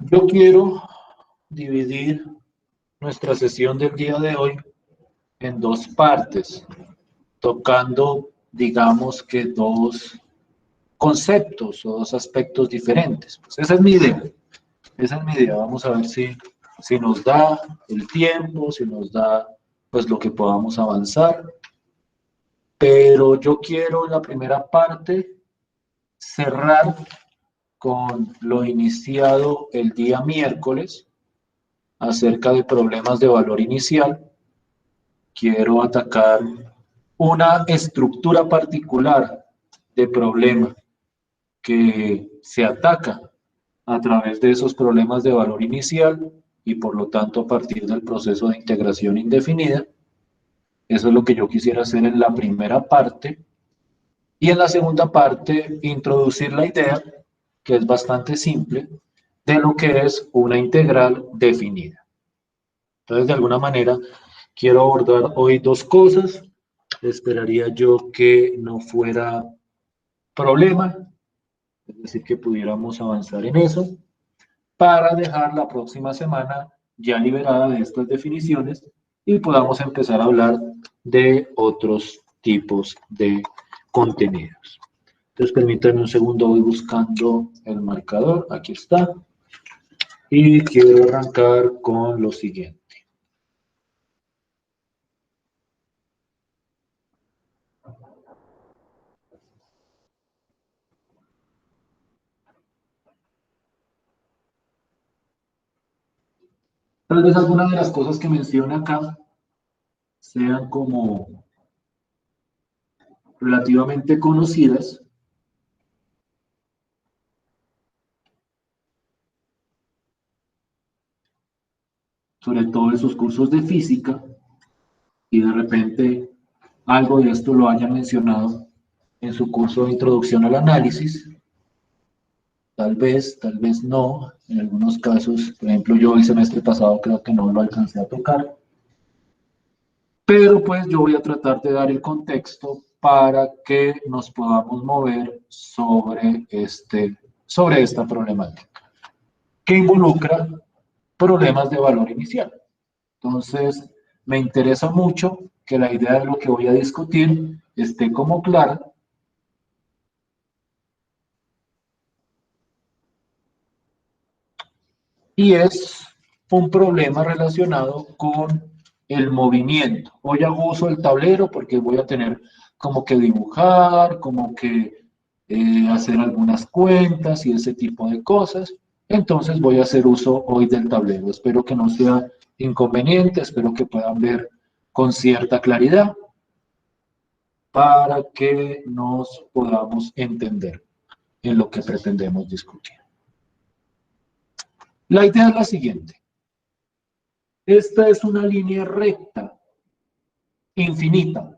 Yo quiero dividir nuestra sesión del día de hoy en dos partes, tocando, digamos que dos conceptos o dos aspectos diferentes. Pues esa es mi idea. Esa es mi idea. Vamos a ver si nos da el tiempo, si nos da pues lo que podamos avanzar. Pero yo quiero en la primera parte cerrar con lo iniciado el día miércoles acerca de problemas de valor inicial. Quiero atacar una estructura particular de problema que se ataca a través de esos problemas de valor inicial y por lo tanto a partir del proceso de integración indefinida. Eso es lo que yo quisiera hacer en la primera parte. Y en la segunda parte, introducir la idea, que es bastante simple, de lo que es una integral definida. Entonces, de alguna manera, quiero abordar hoy dos cosas. Esperaría yo que no fuera problema, es decir, que pudiéramos avanzar en eso, para dejar la próxima semana ya liberada de estas definiciones y podamos empezar a hablar de otros tipos de contenidos. Entonces, permítanme un segundo, voy buscando el marcador, aquí está, y quiero arrancar con lo siguiente. Tal vez algunas de las cosas que menciono acá sean como relativamente conocidas, sobre todo en sus cursos de física, y de repente algo de esto lo hayan mencionado en su curso de introducción al análisis, tal vez no, en algunos casos, por ejemplo, yo el semestre pasado creo que no lo alcancé a tocar, pero pues yo voy a tratar de dar el contexto para que nos podamos mover sobre esta problemática, que involucra problemas de valor inicial. Entonces, me interesa mucho que la idea de lo que voy a discutir esté como clara. Y es un problema relacionado con el movimiento. Hoy hago uso del tablero porque voy a tener como que dibujar, como que hacer algunas cuentas y ese tipo de cosas. Entonces voy a hacer uso hoy del tablero. Espero que no sea inconveniente, espero que puedan ver con cierta claridad para que nos podamos entender en lo que pretendemos discutir. La idea es la siguiente. Esta es una línea recta, infinita.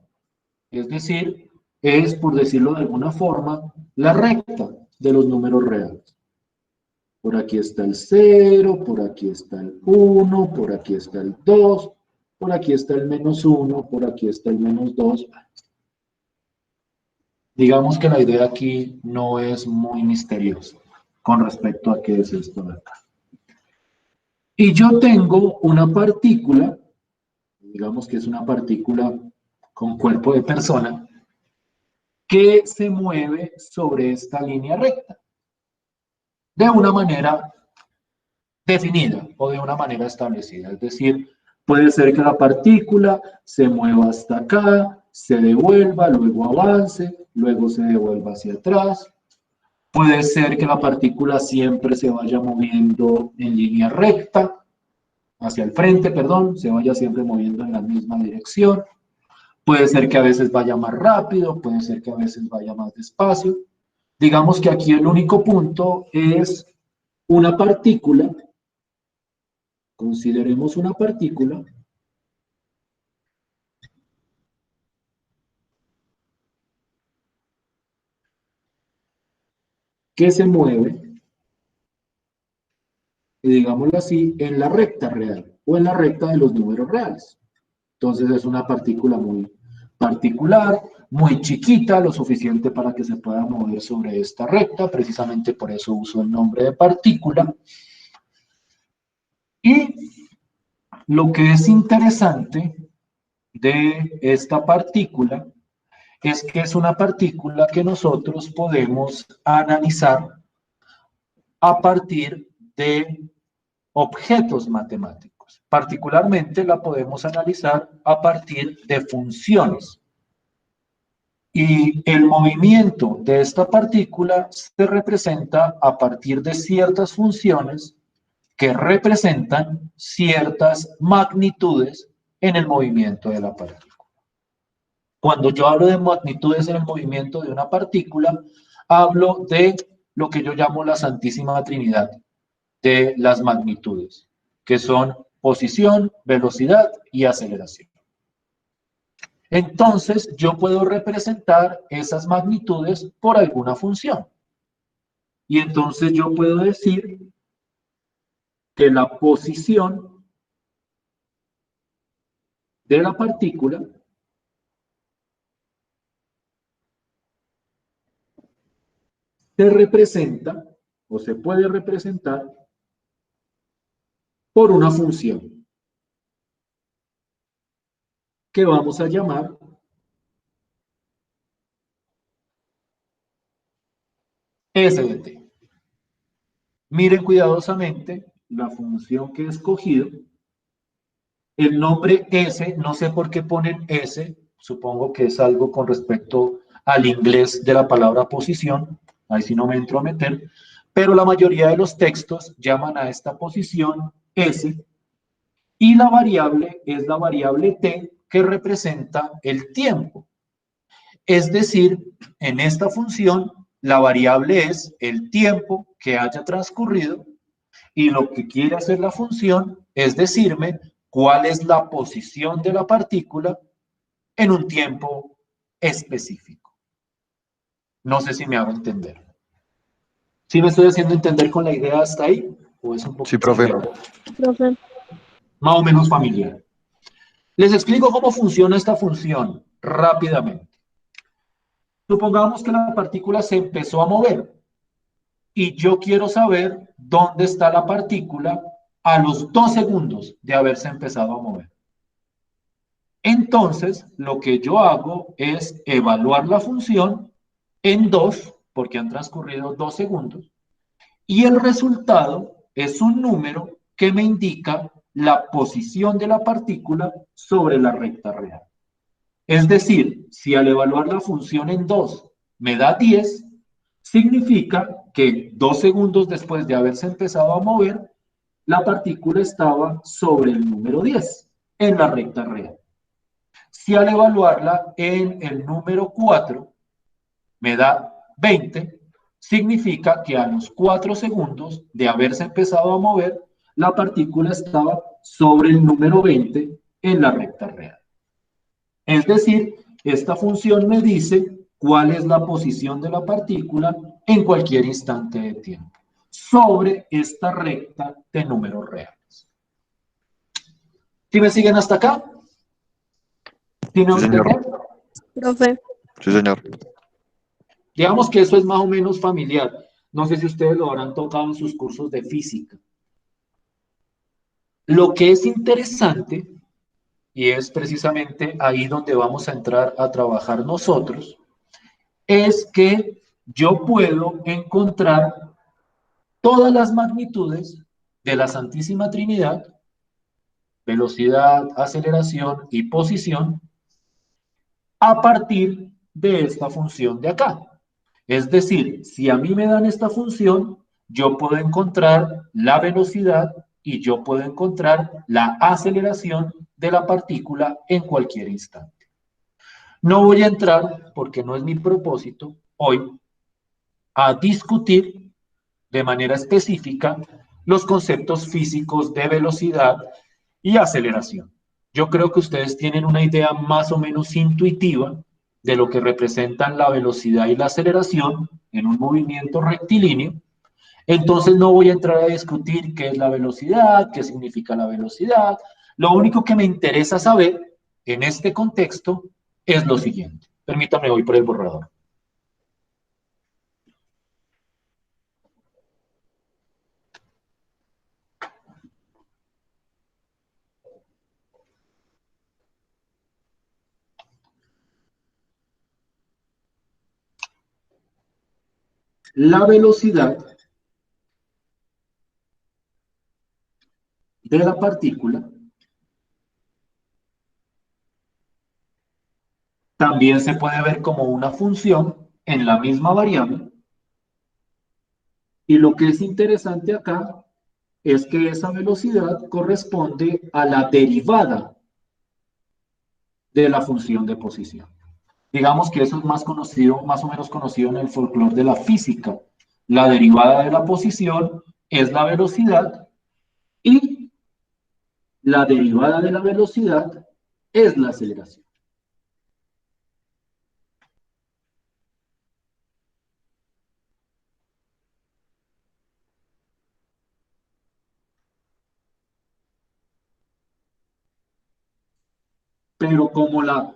Es decir, es, por decirlo de alguna forma, la recta de los números reales. Por aquí está el 0, por aquí está el 1, por aquí está el 2, por aquí está el -1, por aquí está el -2. Digamos que la idea aquí no es muy misteriosa con respecto a qué es esto de acá. Y yo tengo una partícula, digamos que es una partícula con cuerpo de persona, que se mueve sobre esta línea recta de una manera definida o de una manera establecida. Es decir, puede ser que la partícula se mueva hasta acá, se devuelva, luego avance, luego se devuelva hacia atrás. Puede ser que la partícula siempre se vaya moviendo en línea recta, hacia el frente, perdón, se vaya siempre moviendo en la misma dirección. Puede ser que a veces vaya más rápido, puede ser que a veces vaya más despacio. Digamos que aquí el único punto es una partícula. Consideremos una partícula que se mueve, digámoslo así, en la recta real o en la recta de los números reales. Entonces es una partícula muy particular, muy chiquita, lo suficiente para que se pueda mover sobre esta recta, precisamente por eso uso el nombre de partícula. Y lo que es interesante de esta partícula es que es una partícula que nosotros podemos analizar a partir de objetos matemáticos. Particularmente la podemos analizar a partir de funciones. Y el movimiento de esta partícula se representa a partir de ciertas funciones que representan ciertas magnitudes en el movimiento de la partícula. Cuando yo hablo de magnitudes en el movimiento de una partícula, hablo de lo que yo llamo la Santísima Trinidad de las magnitudes, que son posición, velocidad y aceleración. Entonces, yo puedo representar esas magnitudes por alguna función. Y entonces yo puedo decir que la posición de la partícula se representa o se puede representar por una función que vamos a llamar S de t. Miren cuidadosamente la función que he escogido. El nombre S, no sé por qué ponen S, supongo que es algo con respecto al inglés de la palabra posición, ahí sí no me entro a meter, pero la mayoría de los textos llaman a esta posición S y la variable es la variable t que representa el tiempo. Es decir, en esta función la variable es el tiempo que haya transcurrido y lo que quiere hacer la función es decirme cuál es la posición de la partícula en un tiempo específico. No sé si me hago entender. ¿Sí me estoy haciendo entender con la idea hasta ahí? ¿O es un Sí, poquito profe. enredado? Profe, Más o menos familiar. Les explico cómo funciona esta función rápidamente. Supongamos que la partícula se empezó a mover y yo quiero saber dónde está la partícula a los 2 segundos de haberse empezado a mover. Entonces, lo que yo hago es evaluar la función en 2, porque han transcurrido 2 segundos, y el resultado es un número que me indica la posición de la partícula sobre la recta real. Es decir, si al evaluar la función en 2 me da 10, significa que 2 segundos después de haberse empezado a mover, la partícula estaba sobre el número 10 en la recta real. Si al evaluarla en el número 4 me da 20, significa que a los 4 segundos de haberse empezado a mover, la partícula estaba sobre el número 20 en la recta real. Es decir, esta función me dice cuál es la posición de la partícula en cualquier instante de tiempo sobre esta recta de números reales. ¿Sí me siguen hasta acá? ¿Sí me Sí, señor. entender? profe, Sí, señor. Digamos que eso es más o menos familiar. No sé si ustedes lo habrán tocado en sus cursos de física. Lo que es interesante, y es precisamente ahí donde vamos a entrar a trabajar nosotros, es que yo puedo encontrar todas las magnitudes de la Santísima Trinidad, velocidad, aceleración y posición, a partir de esta función de acá. Es decir, si a mí me dan esta función, yo puedo encontrar la velocidad y yo puedo encontrar la aceleración de la partícula en cualquier instante. No voy a entrar, porque no es mi propósito hoy, a discutir de manera específica los conceptos físicos de velocidad y aceleración. Yo creo que ustedes tienen una idea más o menos intuitiva de lo que representan la velocidad y la aceleración en un movimiento rectilíneo. Entonces no voy a entrar a discutir qué es la velocidad, qué significa la velocidad. Lo único que me interesa saber en este contexto es lo siguiente. Permítame, voy por el borrador. la velocidad de la partícula también se puede ver como una función en la misma variable. Y lo que es interesante acá es que esa velocidad corresponde a la derivada de la función de posición. Digamos que eso es más conocido, más o menos conocido en el folclore de la física. La derivada de la posición es la velocidad y la derivada de la velocidad es la aceleración. Pero como la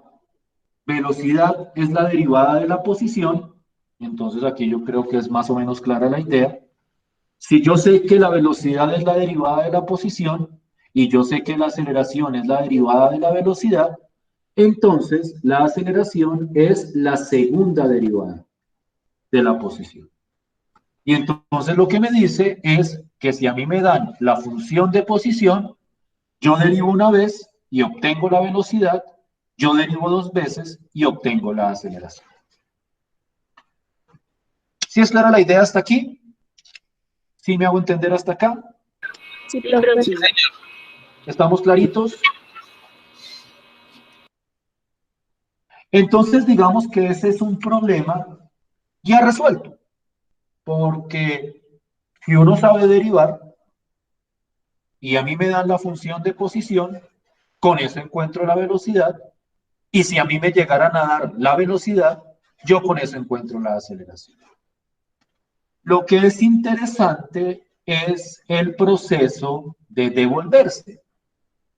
velocidad es la derivada de la posición, entonces aquí yo creo que es más o menos clara la idea. Si yo sé que la velocidad es la derivada de la posición y yo sé que la aceleración es la derivada de la velocidad, entonces la aceleración es la segunda derivada de la posición. Y entonces lo que me dice es que si a mí me dan la función de posición, yo derivo una vez y obtengo la velocidad, yo derivo dos veces y obtengo la aceleración. ¿Sí es clara la idea hasta aquí? ¿Sí me hago entender hasta acá? Sí, profe. Sí, señor. ¿Estamos claritos? Entonces, digamos que ese es un problema ya resuelto, porque si uno sabe derivar y a mí me dan la función de posición, con eso encuentro la velocidad, y si a mí me llegaran a dar la velocidad, yo con eso encuentro la aceleración. Lo que es interesante es el proceso de devolverse.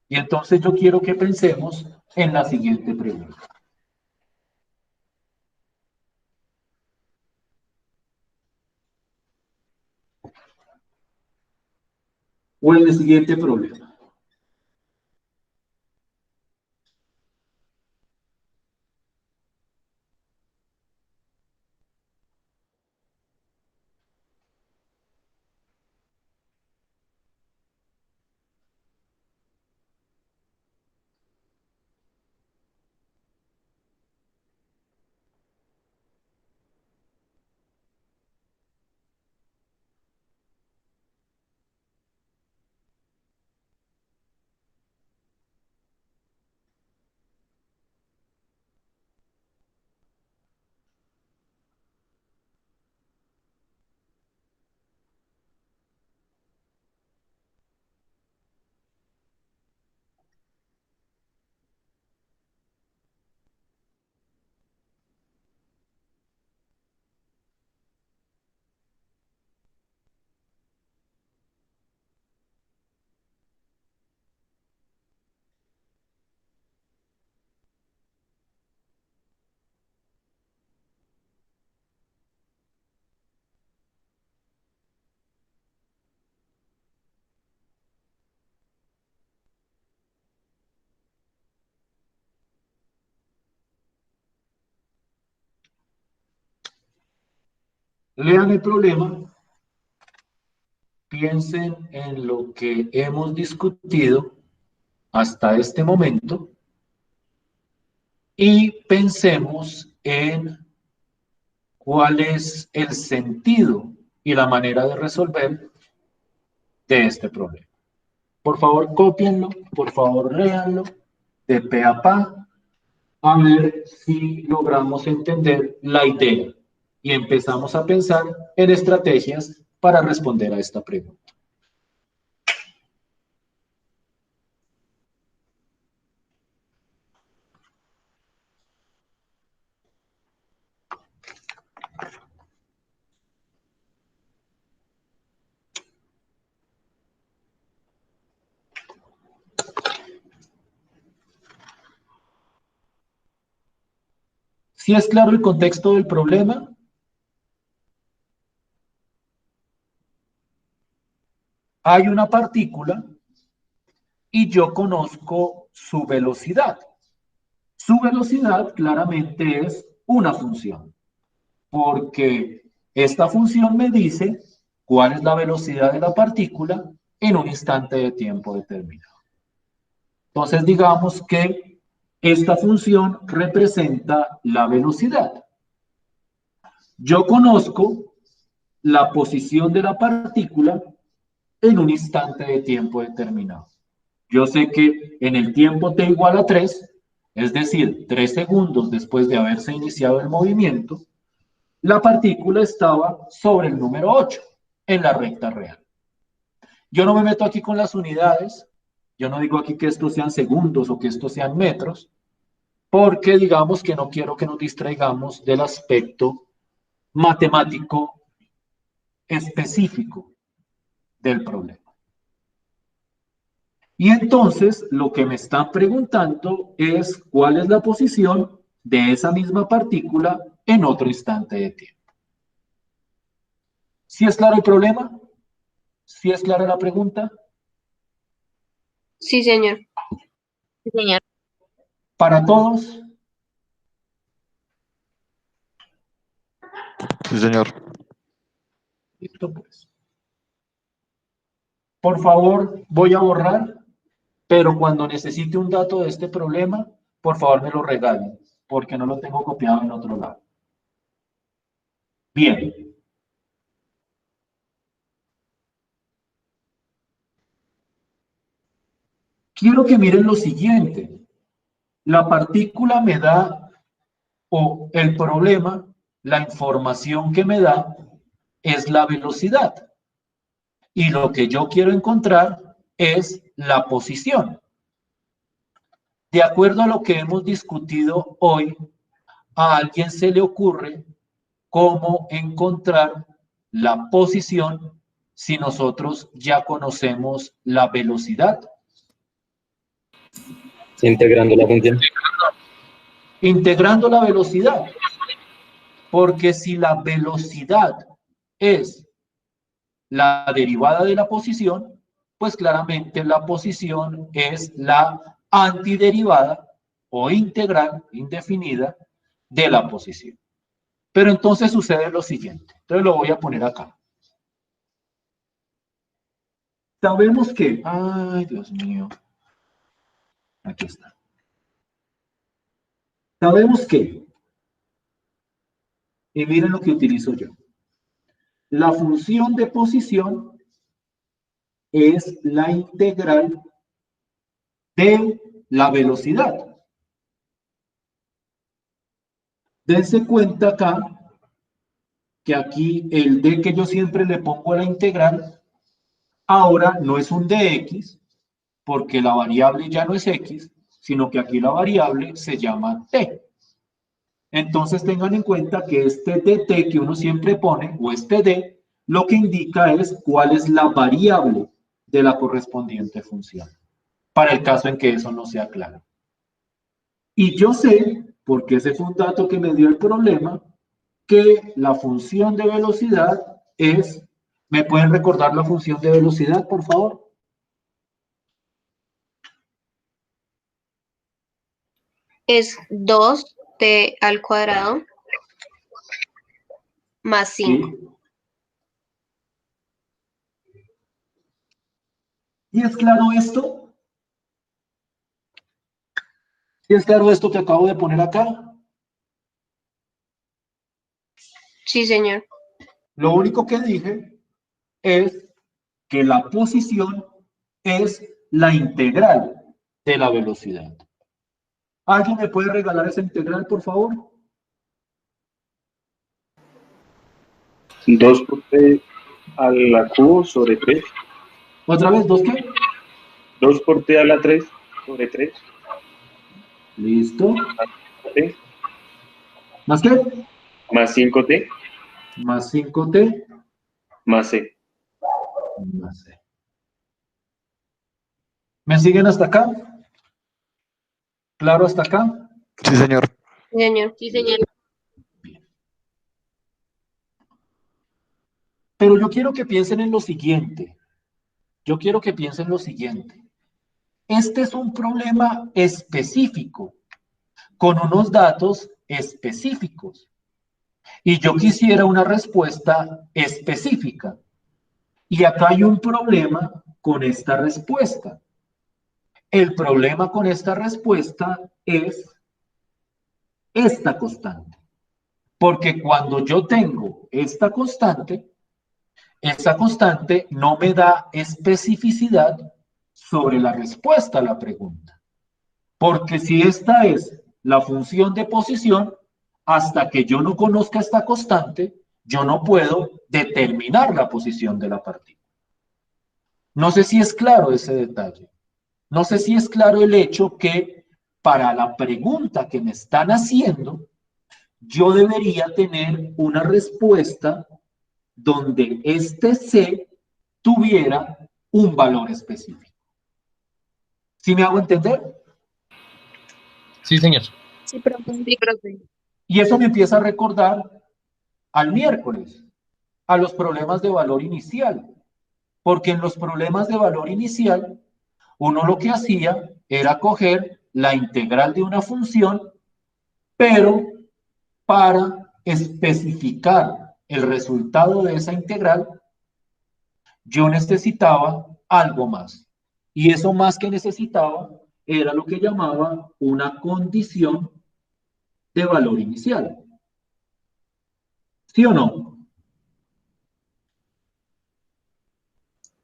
Y entonces yo quiero que pensemos en la siguiente pregunta. O en el siguiente problema. Lean el problema, piensen en lo que hemos discutido hasta este momento y pensemos en cuál es el sentido y la manera de resolver de este problema. Por favor, cópienlo, por favor, léanlo de pe a pa, a ver si logramos entender la idea y empezamos a pensar en estrategias para responder a esta pregunta. ¿Sí es claro el contexto del problema? Hay una partícula y yo conozco su velocidad. Su velocidad claramente es una función, porque Esta función me dice cuál es la velocidad de la partícula en un instante de tiempo determinado. Entonces, digamos que esta función representa la velocidad. Yo conozco la posición de la partícula en un instante de tiempo determinado. Yo sé que en el tiempo t igual a 3, es decir, 3 segundos después de haberse iniciado el movimiento, la partícula estaba sobre el número 8 en la recta real. Yo no me meto aquí con las unidades, yo no digo aquí que estos sean segundos o que estos sean metros, porque digamos que no quiero que nos distraigamos del aspecto matemático específico del problema. Y entonces lo que me están preguntando es cuál es la posición de esa misma partícula en otro instante de tiempo. ¿Sí es claro el problema? ¿Sí es clara la pregunta? Sí, señor. Sí, señor. ¿Para todos? Sí, señor. Listo, pues. Por favor, voy a borrar, pero cuando necesite un dato de este problema, por favor me lo regalen, porque no lo tengo copiado en otro lado. Bien. Quiero que miren lo siguiente. La partícula me da, o el problema, la información que me da es la velocidad. Y lo que yo quiero encontrar es la posición. De acuerdo a lo que hemos discutido hoy, a alguien se le ocurre cómo encontrar la posición si nosotros ya conocemos la velocidad. Integrando la función. Integrando la velocidad. Porque si la velocidad es la derivada de la posición, pues claramente la posición es la antiderivada o integral indefinida de la posición. Pero entonces sucede lo siguiente. Entonces lo voy a poner acá. Sabemos que, ay Dios mío, aquí está. Sabemos que, y miren lo que utilizo yo. La función de posición es la integral de la velocidad. Dense cuenta acá que aquí el d que yo siempre le pongo a la integral, ahora no es un dx, porque la variable ya no es x, sino que aquí la variable se llama t. Entonces tengan en cuenta que este dt que uno siempre pone, o este d, lo que indica es cuál es la variable de la correspondiente función, para el caso en que eso no sea claro. Y yo sé, porque ese fue un dato que me dio el problema, que la función de velocidad es, ¿me pueden recordar la función de velocidad, por favor? Es 2t al cuadrado más 5. Sí. ¿Y es claro esto? ¿Y es claro esto que acabo de poner acá? Sí, señor. Lo único que dije es que la posición es la integral de la velocidad. ¿Alguien me puede regalar esa integral, por favor? 2 por t a la cubo sobre 3. ¿Otra vez? ¿2 qué? 2 por t a la 3 sobre 3. Listo. T, ¿Más qué? más 5t Más 5t más c. más c. ¿Me siguen hasta acá? ¿Claro hasta acá? Sí, señor. Sí, señor. Sí, señor. Pero yo quiero que piensen en lo siguiente. Yo quiero que piensen lo siguiente. Este es un problema específico, con unos datos específicos. Y yo quisiera una respuesta específica. Y acá hay un problema con esta respuesta. El problema con esta respuesta es esta constante. Porque cuando yo tengo esta constante no me da especificidad sobre la respuesta a la pregunta. Porque si esta es la función de posición, hasta que yo no conozca esta constante, yo no puedo determinar la posición de la partícula. No sé si es claro ese detalle. No sé si es claro el hecho que para la pregunta que me están haciendo, yo debería tener una respuesta donde este C tuviera un valor específico. ¿Sí me hago entender? Sí, señor. Sí, profe. Sí, profe. Y eso me empieza a recordar al miércoles, a los problemas de valor inicial. Porque en los problemas de valor inicial, uno lo que hacía era coger la integral de una función, pero para especificar el resultado de esa integral, yo necesitaba algo más. Y eso más que necesitaba era lo que llamaba una condición de valor inicial. ¿Sí o no?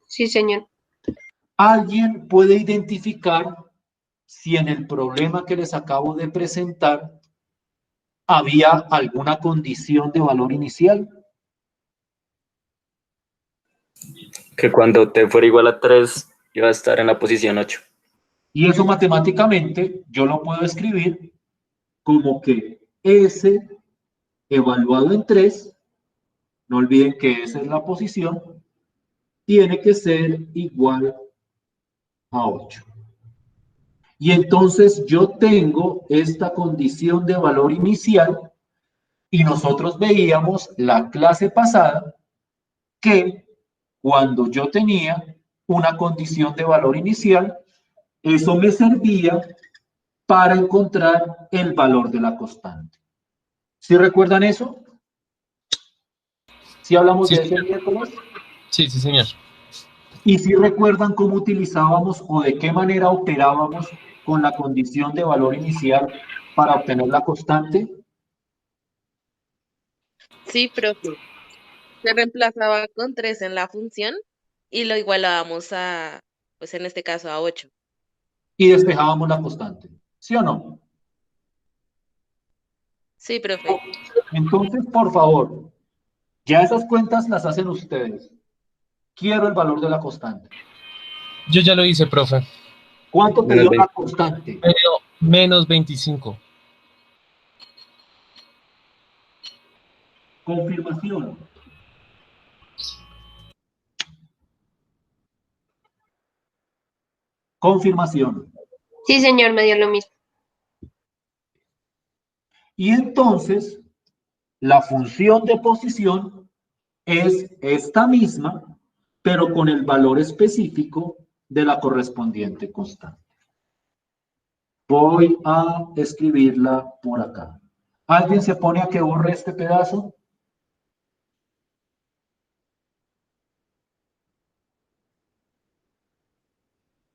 Sí, señor. ¿Alguien puede identificar si en el problema que les acabo de presentar había alguna condición de valor inicial? Que cuando t fuera igual a 3 iba a estar en la posición 8. Y eso matemáticamente yo lo puedo escribir como que S evaluado en 3, no olviden que esa es la posición, tiene que ser igual a 8. Y entonces yo tengo esta condición de valor inicial y nosotros veíamos la clase pasada que cuando yo tenía una condición de valor inicial, eso me servía para encontrar el valor de la constante. ¿Sí recuerdan eso? ¿Sí hablamos Sí, de ese señor. miércoles? Sí, señor. ¿Y si recuerdan cómo utilizábamos o de qué manera operábamos con la condición de valor inicial para obtener la constante? Sí, profe. Se reemplazaba con 3 en la función y lo igualábamos a, pues en este caso, a 8. Y despejábamos la constante. ¿Sí o no? Sí, profe. Entonces, por favor, ya esas cuentas las hacen ustedes. Quiero el valor de la constante. Yo ya lo hice, profe. ¿Cuánto te Menos dio la 20. constante? Me dio menos 25. Confirmación. Confirmación. Sí, señor, me dio lo mismo. Y entonces, la función de posición es esta misma, pero con el valor específico de la correspondiente constante. Voy a escribirla por acá. ¿Alguien se pone a que borre este pedazo?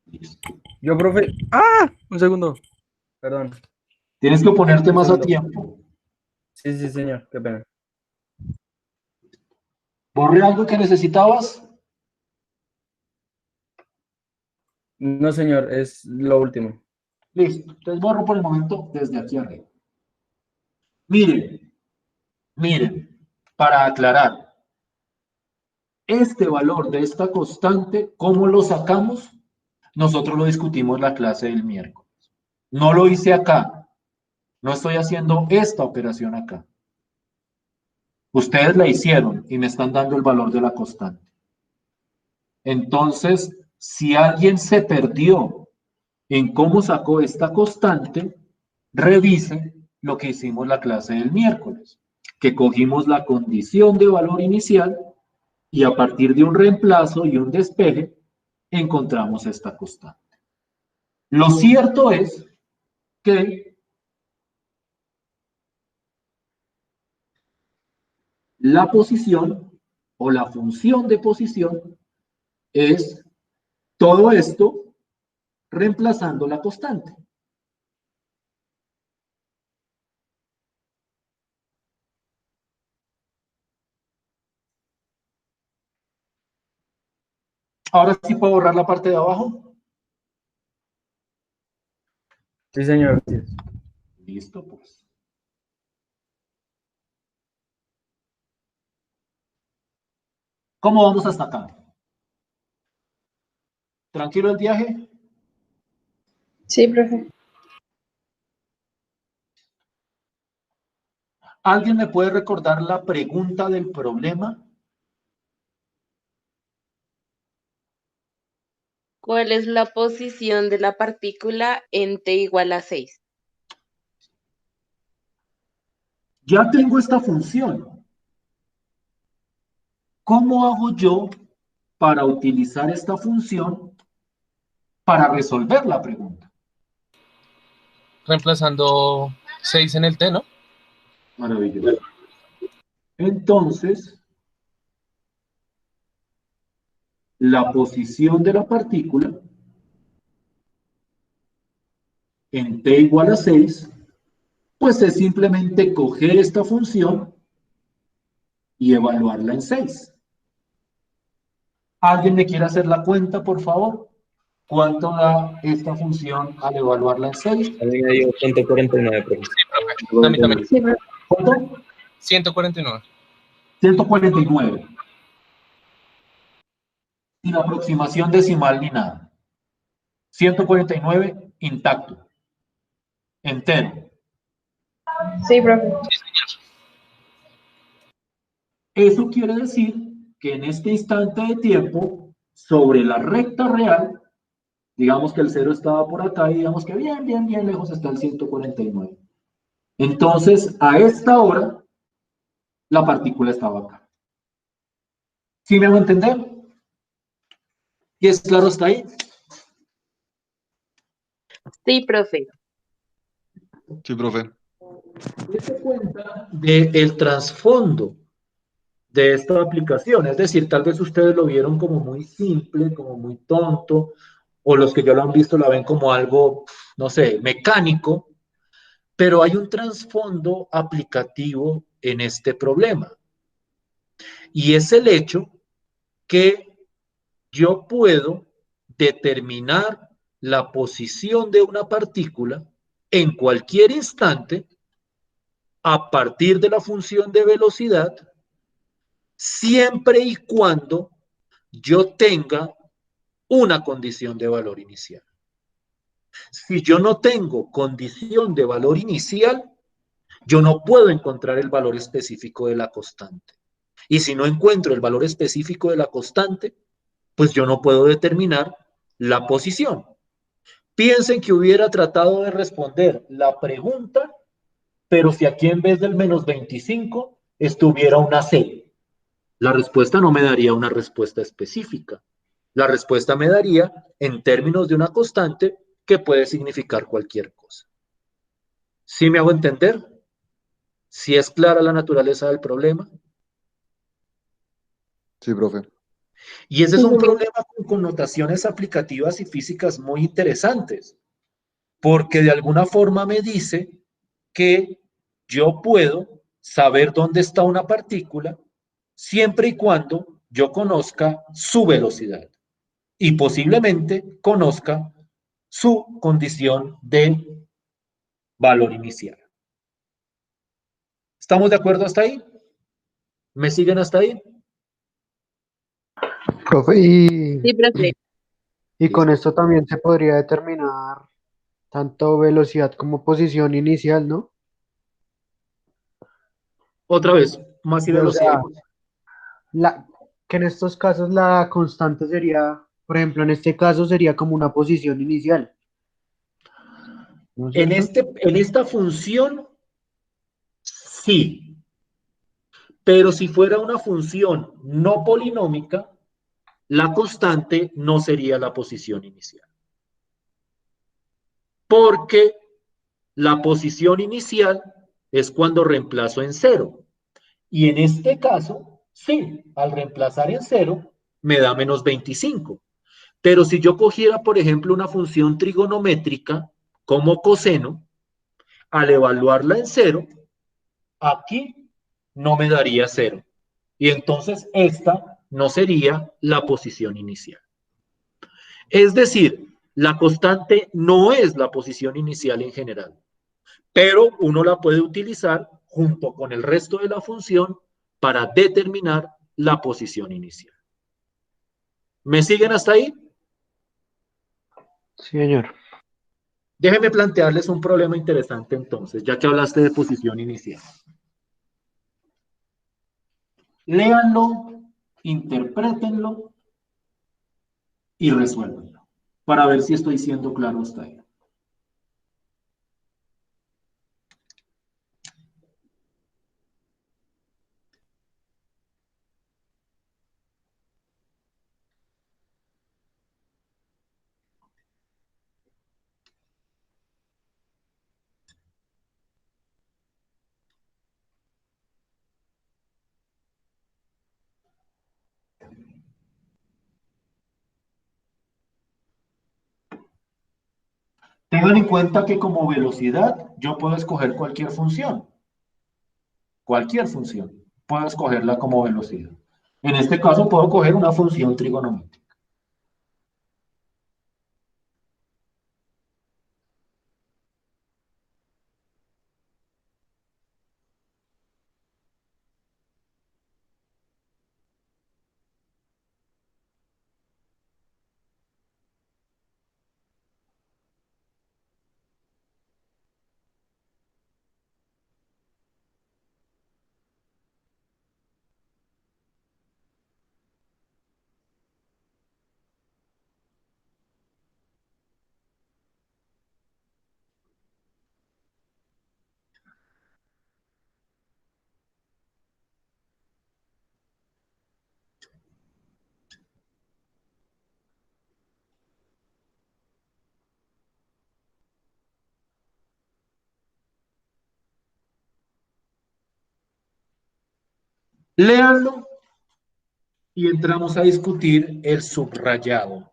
Listo. Yo, profe. ¡Ah! Un segundo. Perdón. Tienes que ponerte Un más a segundo. tiempo. Sí, sí, señor. Qué pena. ¿Borré algo que necesitabas? No, señor. Es lo último. Listo. Entonces borro por el momento desde aquí arriba. Miren, miren, para aclarar, este valor de esta constante, ¿cómo lo sacamos? Nosotros lo discutimos en la clase del miércoles. No lo hice acá. No estoy haciendo esta operación acá. Ustedes la hicieron y me están dando el valor de la constante. Entonces, si alguien se perdió en cómo sacó esta constante, revise lo que hicimos la clase del miércoles, que cogimos la condición de valor inicial y a partir de un reemplazo y un despeje, encontramos esta constante. Lo cierto es que la posición o la función de posición es todo esto reemplazando la constante. Ahora sí puedo borrar la parte de abajo. Sí, señor. Sí. Listo, pues. ¿Cómo vamos hasta acá? ¿Tranquilo el viaje? Sí, profe. ¿Alguien me puede recordar la pregunta del problema? ¿Cuál es la posición de la partícula en t igual a 6? Ya tengo esta función. ¿Cómo hago yo para utilizar esta función para resolver la pregunta? Reemplazando 6 en el T, ¿no? Maravilloso. Entonces, la posición de la partícula en t igual a 6, pues es simplemente coger esta función y evaluarla en 6. ¿Alguien me quiere hacer la cuenta, por favor? ¿Cuánto da esta función al evaluarla en 6? A mí me dio 149, profe. Sí, profe. A mí también. Sí, profe. ¿Cuánto? 149. 149. Sin aproximación decimal ni nada. 149 intacto. Entero. Sí, profe. Eso quiere decir que en este instante de tiempo, sobre la recta real, digamos que el 0 estaba por acá y digamos que bien lejos está el 149. Entonces, a esta hora, la partícula estaba acá. ¿Sí me hago entender? ¿Y es claro hasta ahí? Sí, profe. Sí, profe. Dese cuenta del trasfondo de esta aplicación. Es decir, tal vez ustedes lo vieron como muy simple, como muy tonto, o los que ya lo han visto la ven como algo, no sé, mecánico, pero hay un trasfondo aplicativo en este problema. Y es el hecho que yo puedo determinar la posición de una partícula en cualquier instante a partir de la función de velocidad, siempre y cuando yo tenga una condición de valor inicial. Si yo no tengo condición de valor inicial, yo no puedo encontrar el valor específico de la constante. Y si no encuentro el valor específico de la constante, pues yo no puedo determinar la posición. Piensen que hubiera tratado de responder la pregunta, pero si aquí en vez del menos 25 estuviera una C, la respuesta no me daría una respuesta específica. La respuesta me daría en términos de una constante que puede significar cualquier cosa. ¿Sí me hago entender? ¿Sí es clara la naturaleza del problema? Sí, profe. Y ese es Sí, un señor. problema con connotaciones aplicativas y físicas muy interesantes, porque de alguna forma me dice que yo puedo saber dónde está una partícula siempre y cuando yo conozca su velocidad y posiblemente conozca su condición de valor inicial. ¿Estamos de acuerdo hasta ahí? ¿Me siguen hasta ahí? Profe, Sí, profe. y con Listo. esto también se podría determinar tanto velocidad como posición inicial, ¿no? Otra vez, más y O velocidad. sea, que en estos casos la constante sería, por ejemplo, en este caso sería como una posición inicial, ¿no es En, cierto? en esta función, sí, pero si fuera una función no polinómica, la constante no sería la posición inicial. Porque la posición inicial es cuando reemplazo en 0 Y en este caso, sí, al reemplazar en 0, me da menos 25. Pero si yo cogiera, por ejemplo, una función trigonométrica como coseno, al evaluarla en 0, aquí no me daría 0. Y entonces esta no sería la posición inicial. Es decir, la constante no es la posición inicial en general, pero uno la puede utilizar junto con el resto de la función para determinar la posición inicial. ¿Me siguen hasta ahí? Sí, señor. Déjenme plantearles un problema interesante entonces, ya que hablaste de posición inicial. Léanlo, interprétenlo y resuélvanlo, para ver si estoy siendo claro hasta ahí. Tengan en cuenta que como velocidad yo puedo escoger cualquier función. Cualquier función. Puedo escogerla como velocidad. En este caso puedo coger una función trigonométrica. Léanlo y entramos a discutir el subrayado.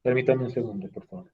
Permítanme un segundo, por favor.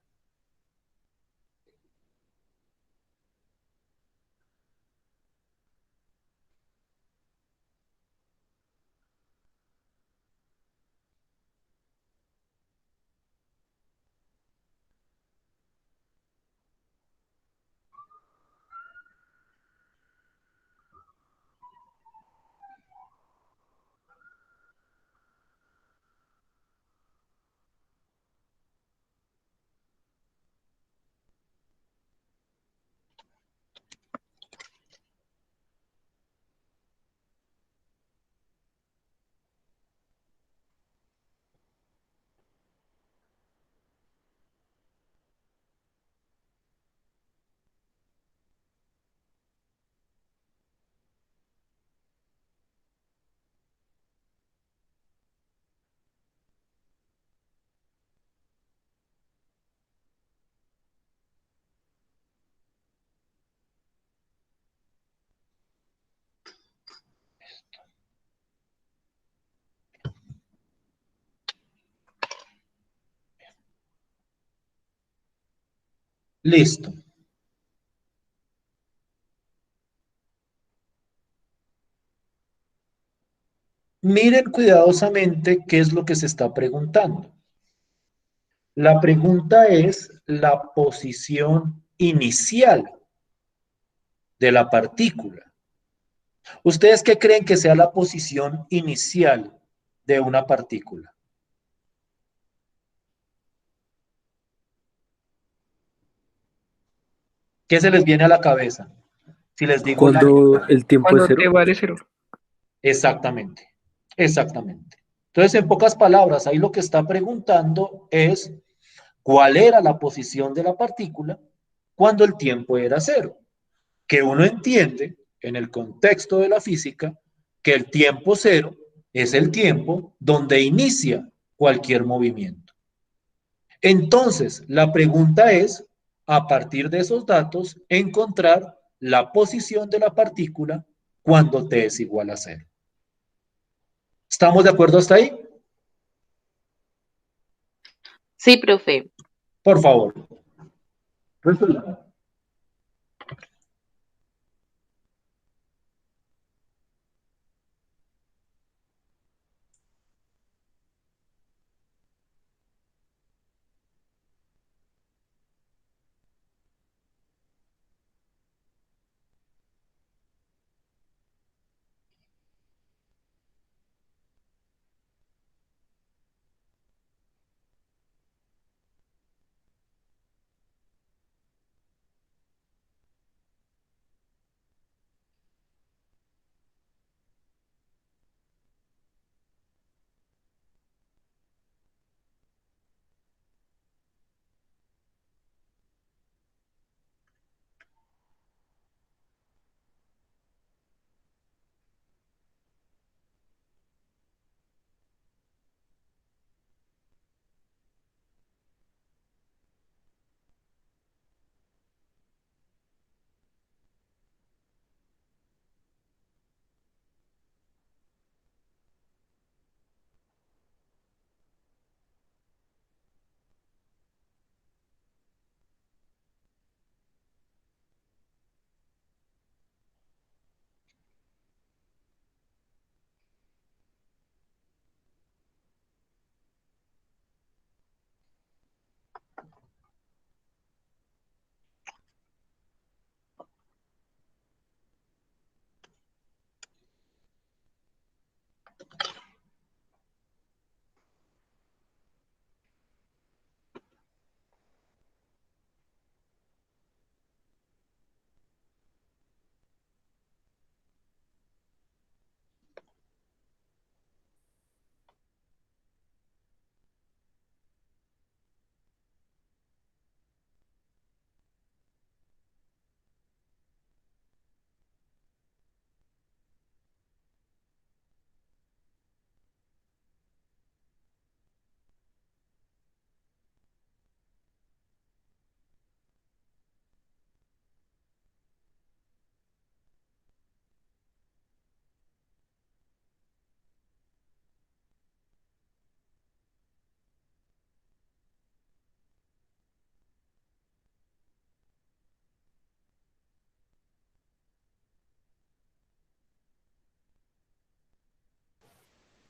Listo. Miren cuidadosamente qué es lo que se está preguntando. La pregunta es la posición inicial de la partícula. ¿Ustedes qué creen que sea la posición inicial de una partícula? ¿Qué se les viene a la cabeza? Si les digo la... Cuando el tiempo es Cuando cero. te vale cero. Exactamente, exactamente. Entonces, en pocas palabras, ahí lo que está preguntando es cuál era la posición de la partícula cuando el tiempo era cero, que uno entiende en el contexto de la física que el tiempo cero es el tiempo donde inicia cualquier movimiento. Entonces, la pregunta es, a partir de esos datos, encontrar la posición de la partícula cuando t es igual a cero. ¿Estamos de acuerdo hasta ahí? Sí, profe. Por favor. Resuelvan.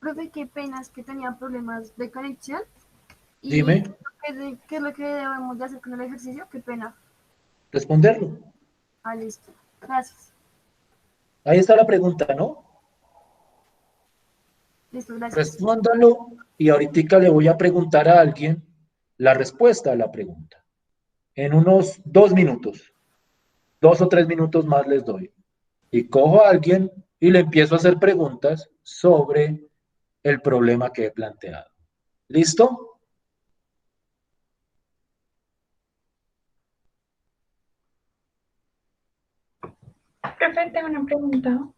Profe, qué pena, es que tenía problemas de conexión. ¿Y Dime, qué es lo que debemos de hacer con el ejercicio? Qué pena. responderlo. Ah, listo. Gracias. Ahí está la pregunta, ¿no? Listo, gracias. Respóndalo y ahorita le voy a preguntar a alguien la respuesta a la pregunta. En unos 2 minutos, 2 o 3 minutos más les doy. Y cojo a alguien y le empiezo a hacer preguntas sobre el problema que he planteado. ¿Listo? Profe, tengo una pregunta.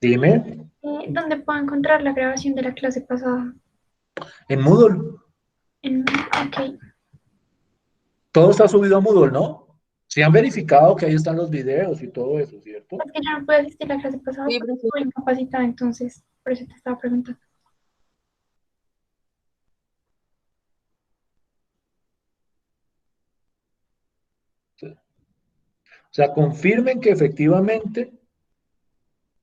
Dime. ¿Dónde puedo encontrar la grabación de la clase pasada? En Moodle. Ok. Todo está subido a Moodle, ¿no? Sí han verificado que ahí están los videos y todo eso, ¿cierto? Es que yo no pude asistir a la clase pasada Sí, porque profe. estuve incapacitada, entonces por eso te estaba preguntando. O sea, confirmen que efectivamente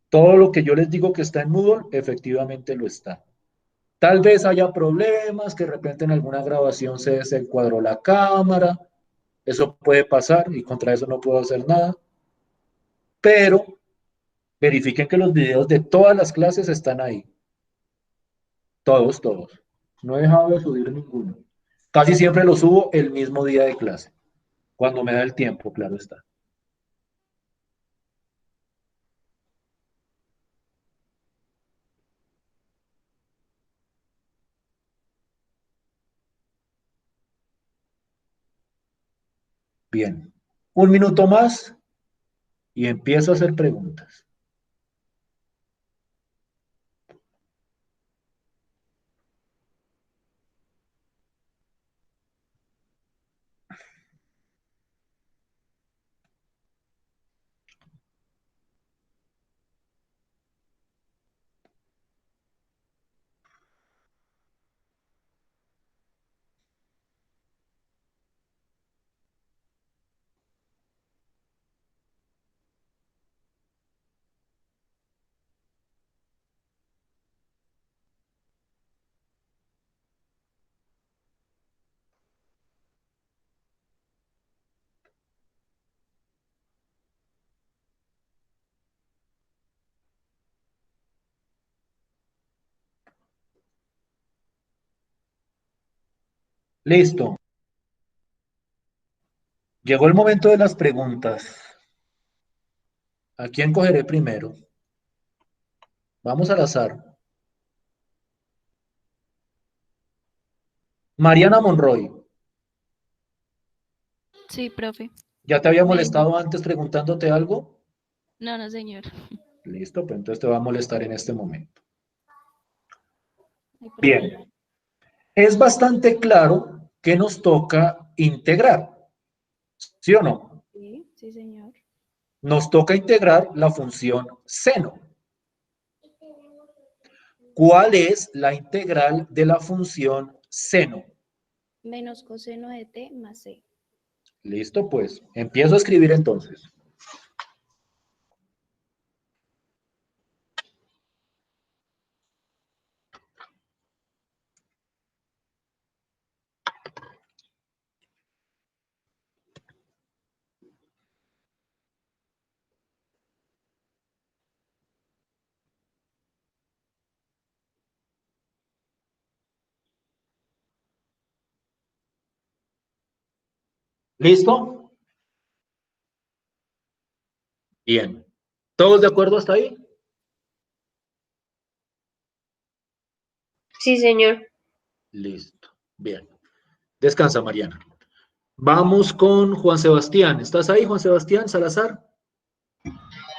todo lo que yo les digo que está en Moodle, efectivamente lo está. Tal vez haya problemas, que de repente en alguna grabación se desencuadró la cámara, eso puede pasar y contra eso no puedo hacer nada, pero verifiquen que los videos de todas las clases están ahí, todos, todos. No he dejado de subir ninguno. Casi siempre los subo el mismo día de clase, cuando me da el tiempo, claro está. Bien, 1 minuto más y empiezo a hacer preguntas. Listo. Llegó el momento de las preguntas. ¿A quién cogeré primero? Vamos al azar. Mariana Monroy, Sí, profe. ¿ya te había Me- molestado antes preguntándote algo? No, no, señor. Listo, pues entonces te va a molestar en este momento. No hay problema. Bien, es bastante claro que nos toca integrar, ¿sí o no? Sí, sí, señor. Nos toca integrar la función seno. ¿Cuál es la integral de la función seno? Menos coseno de t más c. Listo, pues. Empiezo a escribir entonces. ¿Listo? Bien. ¿Todos de acuerdo hasta ahí? Sí, señor. Listo. Bien. Descansa, Mariana. Vamos con Juan Sebastián. ¿Estás ahí, Juan Sebastián Salazar?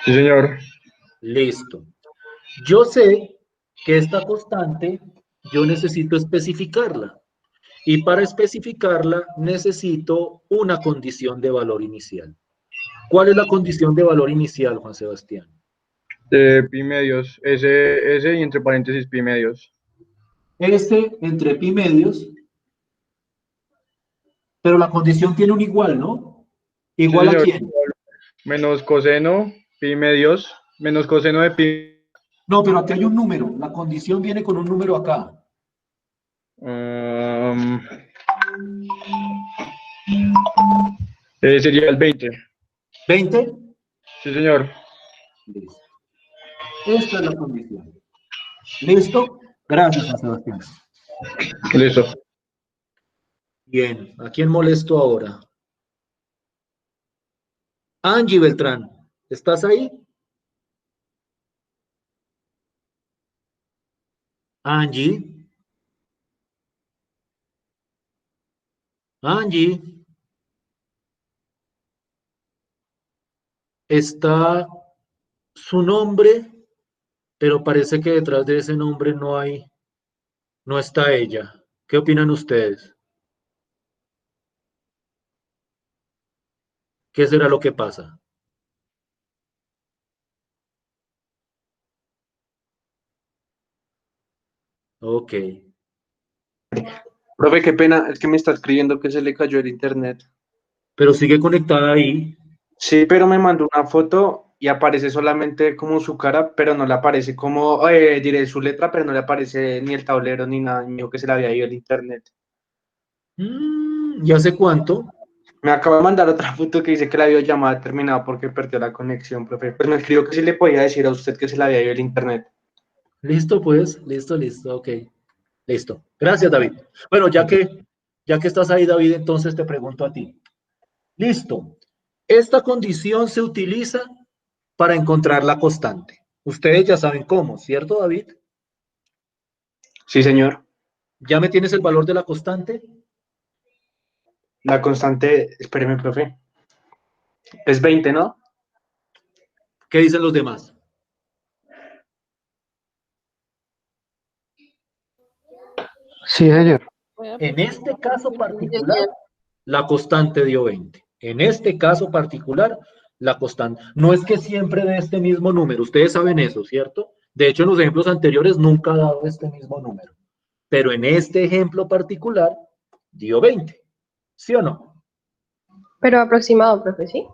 Sí, señor. Listo. Yo sé que esta constante yo necesito especificarla. Y para especificarla necesito una condición de valor inicial. ¿Cuál es la condición de valor inicial, Juan Sebastián? Pi medios. S y entre paréntesis pi medios. S entre pi medios, pero la condición tiene un igual, ¿no? Sí, ¿Igual a señor. quién? Menos coseno pi medios. Menos coseno de pi. No, pero aquí hay un número. La condición viene con un número acá. Sería el 20. ¿20? Sí, señor. Listo. Esta es la condición. ¿Listo? Gracias, Juan Sebastián. Listo. Bien, ¿a quién molesto ahora? Angie Beltrán, ¿estás ahí? Angie. Angie. Está su nombre, pero parece que detrás de ese nombre no está ella. ¿Qué opinan ustedes? ¿Qué será lo que pasa? Ok. Profe, qué pena, es que me está escribiendo que se le cayó el internet. Pero sigue conectada ahí. Sí, pero me mandó una foto y aparece solamente como su cara, pero no le aparece como, diré su letra, pero no le aparece ni el tablero ni nada, ni que se le había ido el internet. ¿Y hace cuánto? Me acaba de mandar otra foto que dice que la videollamada terminada porque perdió la conexión, profe. Pues me escribió que sí le podía decir a usted que se le había ido el internet. Listo, pues. Listo. Ok. Listo. Gracias, David. Bueno, ya que estás ahí, David, entonces te pregunto a ti. Listo. Esta condición se utiliza para encontrar la constante. Ustedes ya saben cómo, ¿cierto, David? Sí, señor. ¿Ya me tienes el valor de la constante? La constante, espéreme, profe. Es 20, ¿no? ¿Qué dicen los demás? Sí, señor. En este caso particular, la constante dio 20. En este caso particular, la constante. No es que siempre dé este mismo número, ustedes saben eso, ¿cierto? De hecho, en los ejemplos anteriores nunca ha dado este mismo número. Pero en este ejemplo particular, dio 20. ¿Sí o no? Pero aproximado, profe, ¿sí?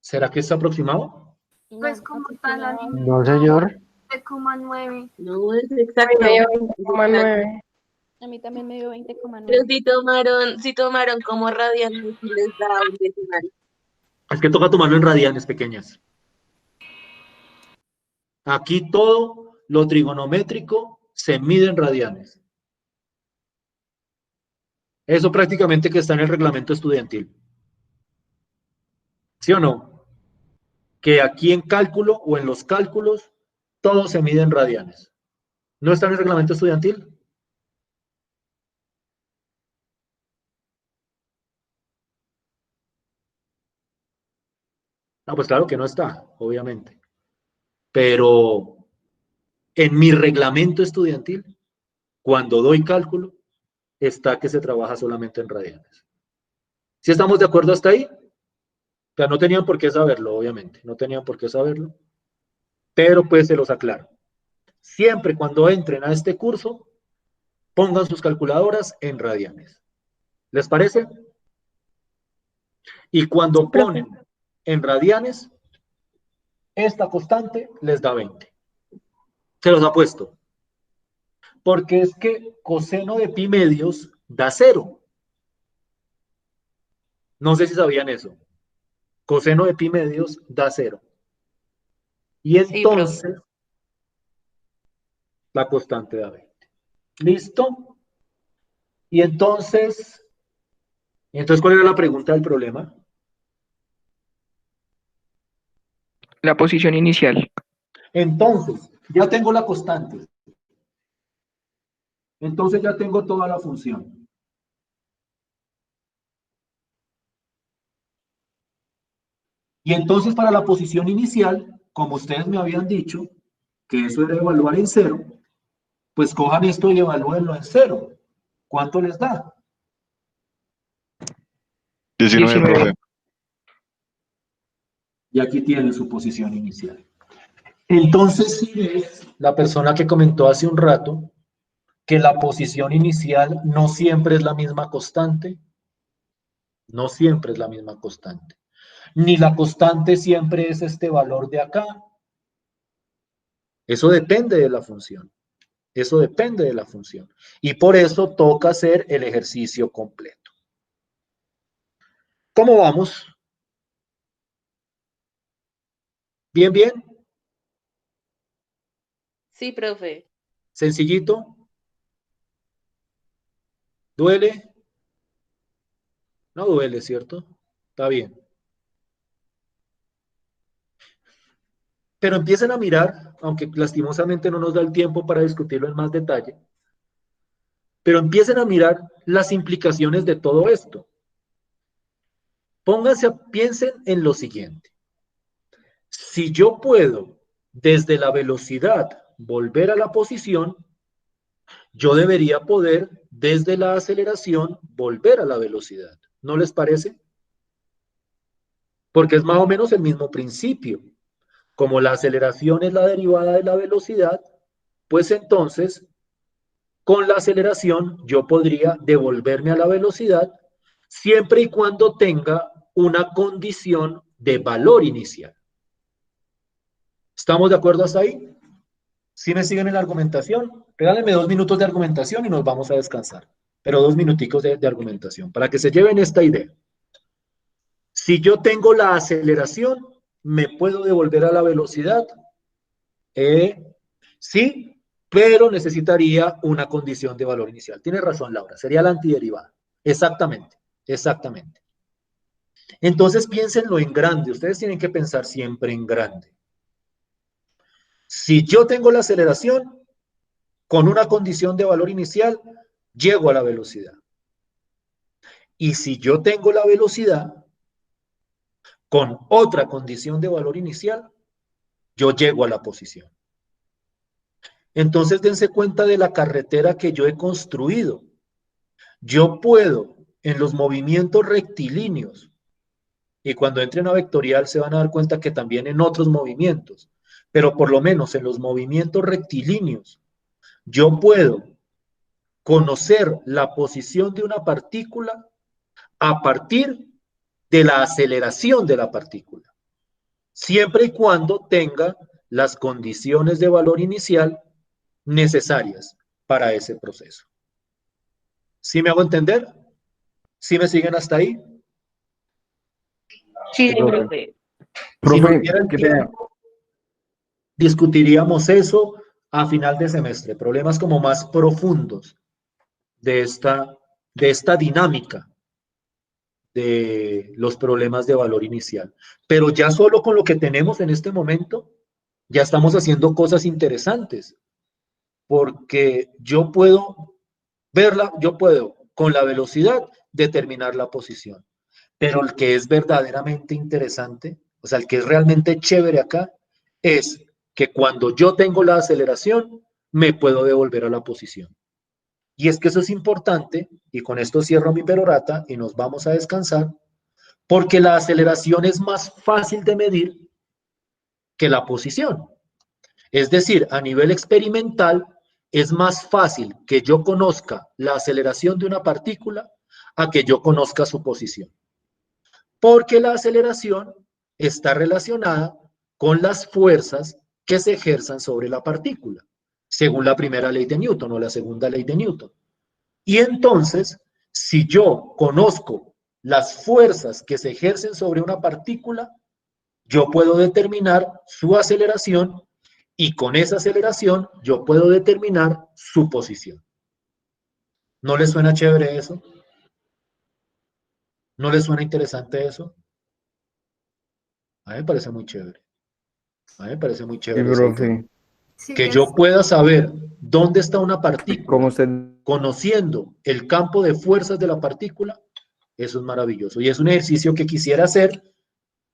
¿Será que es aproximado? Pues como tal, al No, señor. 20,9. No, es A mí exacto. me dio 20,9. A mí también me dio Pero 20,9. si tomaron como radianes y les da un decimal. Es que toca tomarlo en radianes pequeñas. Aquí todo lo trigonométrico se mide en radianes. Eso prácticamente que está en el reglamento estudiantil. ¿Sí o no? Que aquí en cálculo o en los cálculos todo se mide en radianes. ¿No está en el reglamento estudiantil? No, pues claro que no está, obviamente. Pero en mi reglamento estudiantil, cuando doy cálculo, está que se trabaja solamente en radianes. ¿Sí estamos de acuerdo hasta ahí? O sea, no tenían por qué saberlo, obviamente. No tenían por qué saberlo. Pero pues se los aclaro. Siempre cuando entren a este curso, pongan sus calculadoras en radianes. ¿Les parece? Y cuando ponen en radianes, esta constante les da 20. Se los apuesto. Porque es que coseno de pi medios da 0. No sé si sabían eso. Coseno de pi medios da 0. Y entonces, la constante da 20. ¿Listo? Y entonces, ¿cuál era la pregunta del problema? La posición inicial. Entonces, ya tengo la constante. Entonces ya tengo toda la función. Y entonces para la posición inicial, como ustedes me habían dicho, que eso era evaluar en 0, pues cojan esto y evalúenlo en 0. ¿Cuánto les da? 19, profe. Y aquí tienen su posición inicial. Entonces, si ves, la persona que comentó hace un rato, que la posición inicial no siempre es la misma constante, no siempre es la misma constante, ni la constante siempre es este valor de acá. Eso depende de la función. Eso depende de la función. Y por eso toca hacer el ejercicio completo. ¿Cómo vamos? ¿Bien, bien? Sí, profe. ¿Sencillito? ¿Duele? No duele, ¿cierto? Está bien. Pero empiecen a mirar, aunque lastimosamente no nos da el tiempo para discutirlo en más detalle, pero empiecen a mirar las implicaciones de todo esto. Piensen en lo siguiente. Si yo puedo, desde la velocidad, volver a la posición, yo debería poder, desde la aceleración, volver a la velocidad. ¿No les parece? Porque es más o menos el mismo principio. Como la aceleración es la derivada de la velocidad, pues entonces, con la aceleración, yo podría devolverme a la velocidad siempre y cuando tenga una condición de valor inicial. ¿Estamos de acuerdo hasta ahí? ¿Sí me siguen en la argumentación? Regálenme 2 minutos de argumentación y nos vamos a descansar. Pero 2 minuticos de argumentación, para que se lleven esta idea. Si yo tengo la aceleración, ¿me puedo devolver a la velocidad? Sí, pero necesitaría una condición de valor inicial. Tiene razón, Laura, sería la antiderivada. Exactamente, exactamente. Entonces piénsenlo en grande. Ustedes tienen que pensar siempre en grande. Si yo tengo la aceleración, con una condición de valor inicial, llego a la velocidad. Y si yo tengo la velocidad, con otra condición de valor inicial, yo llego a la posición. Entonces dense cuenta de la carretera que yo he construido. Yo puedo, en los movimientos rectilíneos, y cuando entren a vectorial se van a dar cuenta que también en otros movimientos, pero por lo menos en los movimientos rectilíneos, yo puedo conocer la posición de una partícula a partir de la aceleración de la partícula, siempre y cuando tenga las condiciones de valor inicial necesarias para ese proceso. ¿Sí me hago entender? ¿Sí me siguen hasta ahí? Sí, profe. Si nos Profe, diera el qué pena. tiempo, discutiríamos eso a final de semestre, problemas como más profundos de esta de esta dinámica de los problemas de valor inicial. Pero ya solo con lo que tenemos en este momento, ya estamos haciendo cosas interesantes, porque yo puedo verla, yo puedo con la velocidad determinar la posición. Pero el que es verdaderamente interesante, o sea, el que es realmente chévere acá, es que cuando yo tengo la aceleración, me puedo devolver a la posición. Y es que eso es importante, y con esto cierro mi perorata y nos vamos a descansar, porque la aceleración es más fácil de medir que la posición. Es decir, a nivel experimental, es más fácil que yo conozca la aceleración de una partícula a que yo conozca su posición. Porque la aceleración está relacionada con las fuerzas que se ejerzan sobre la partícula, según la primera ley de Newton o la segunda ley de Newton. Y entonces, si yo conozco las fuerzas que se ejercen sobre una partícula, yo puedo determinar su aceleración y con esa aceleración yo puedo determinar su posición. ¿No les suena chévere eso? ¿No les suena interesante eso? A mí me parece muy chévere. A mí me parece muy Sí, chévere esa idea. profe. Sí, Que es yo pueda saber dónde está una ¿Cómo partícula, usted? conociendo el campo de fuerzas de la partícula, eso es maravilloso. Y es un ejercicio que quisiera hacer,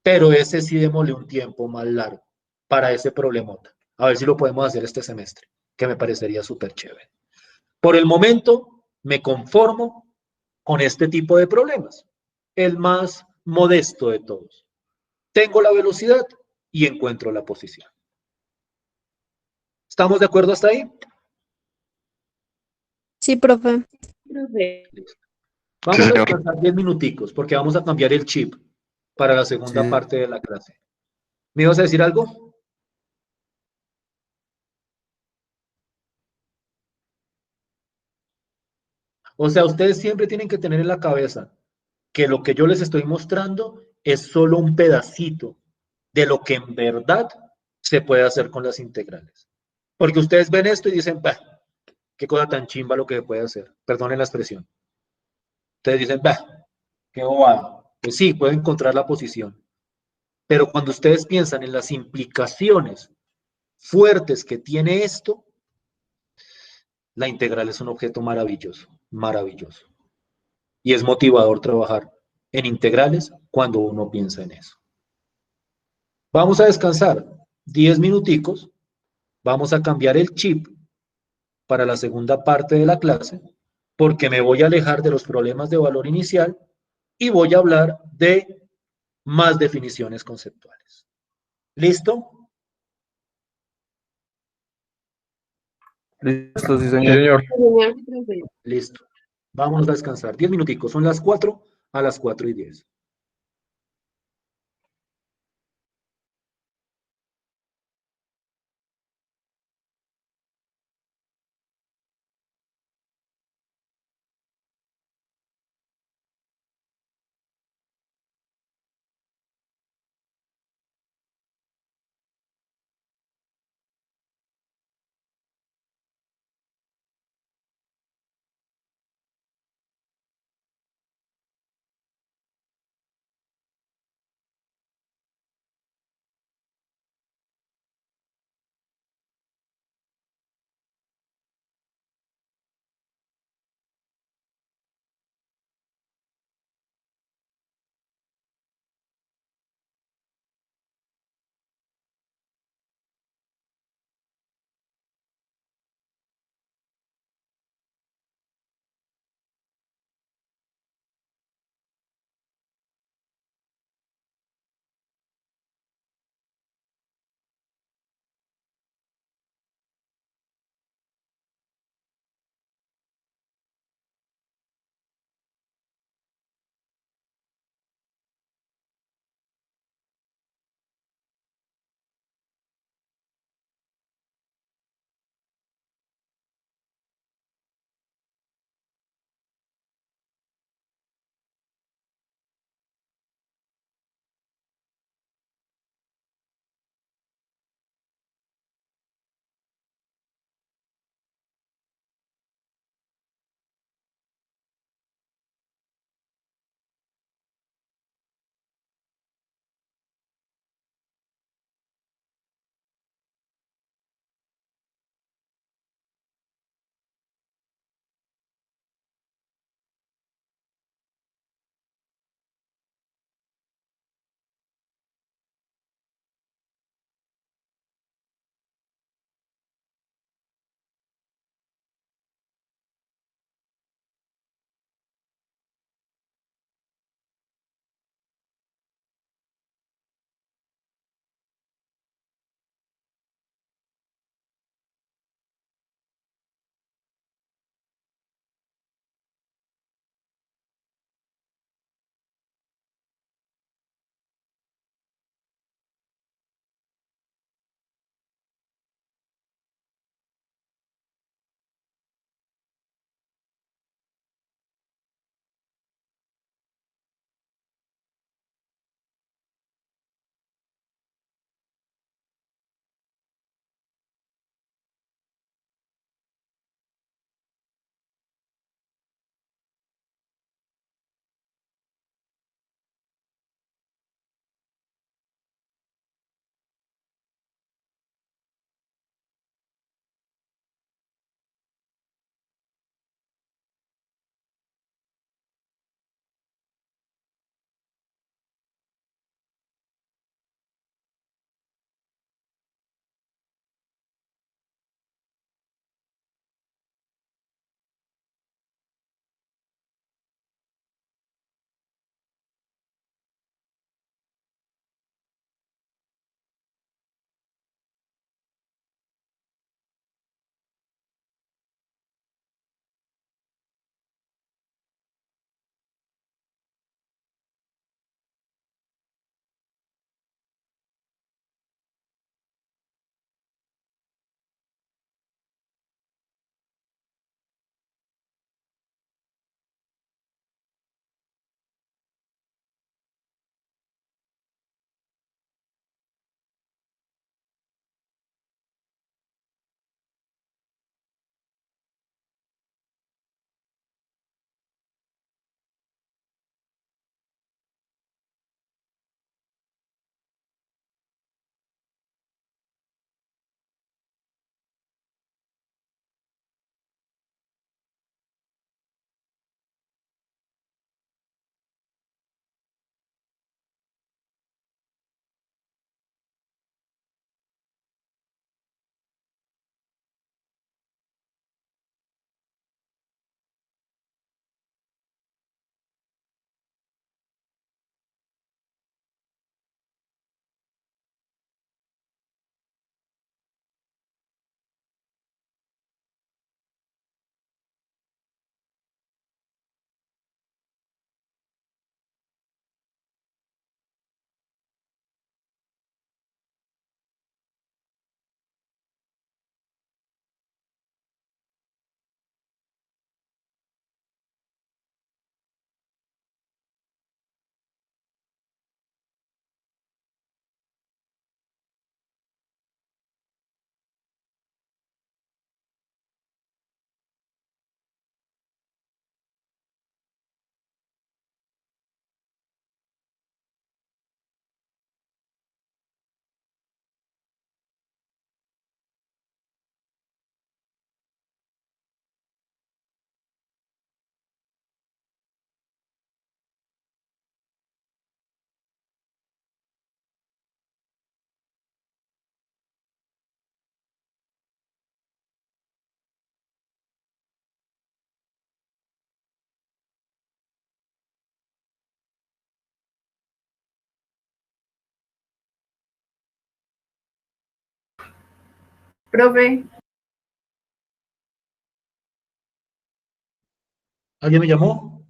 pero ese sí démosle un tiempo más largo para ese problemota. A ver si lo podemos hacer este semestre, que me parecería súper chévere. Por el momento, me conformo con este tipo de problemas, el más modesto de todos. Tengo la velocidad y encuentro la posición. ¿Estamos de acuerdo hasta ahí? Sí, profe. Listo. Vamos a descansar 10 minuticos porque vamos a cambiar el chip para la segunda parte de la clase. ¿Me ibas a decir algo? O sea, ustedes siempre tienen que tener en la cabeza que lo que yo les estoy mostrando es solo un pedacito de lo que en verdad se puede hacer con las integrales. Porque ustedes ven esto y dicen, bah, qué cosa tan chimba lo que se puede hacer. Perdonen la expresión. Ustedes dicen, bah, qué bobada. Pues sí, pueden encontrar la posición. Pero cuando ustedes piensan en las implicaciones fuertes que tiene esto, la integral es un objeto maravilloso, maravilloso. Y es motivador trabajar en integrales cuando uno piensa en eso. Vamos a descansar 10 minuticos, vamos a cambiar el chip para la segunda parte de la clase, porque me voy a alejar de los problemas de valor inicial y voy a hablar de más definiciones conceptuales. ¿Listo? Listo, sí, Sí, señor. señor. Listo. Vámonos a descansar. 10 minuticos. Son las 4 a las 4:10. Profe, ¿Alguien me llamó?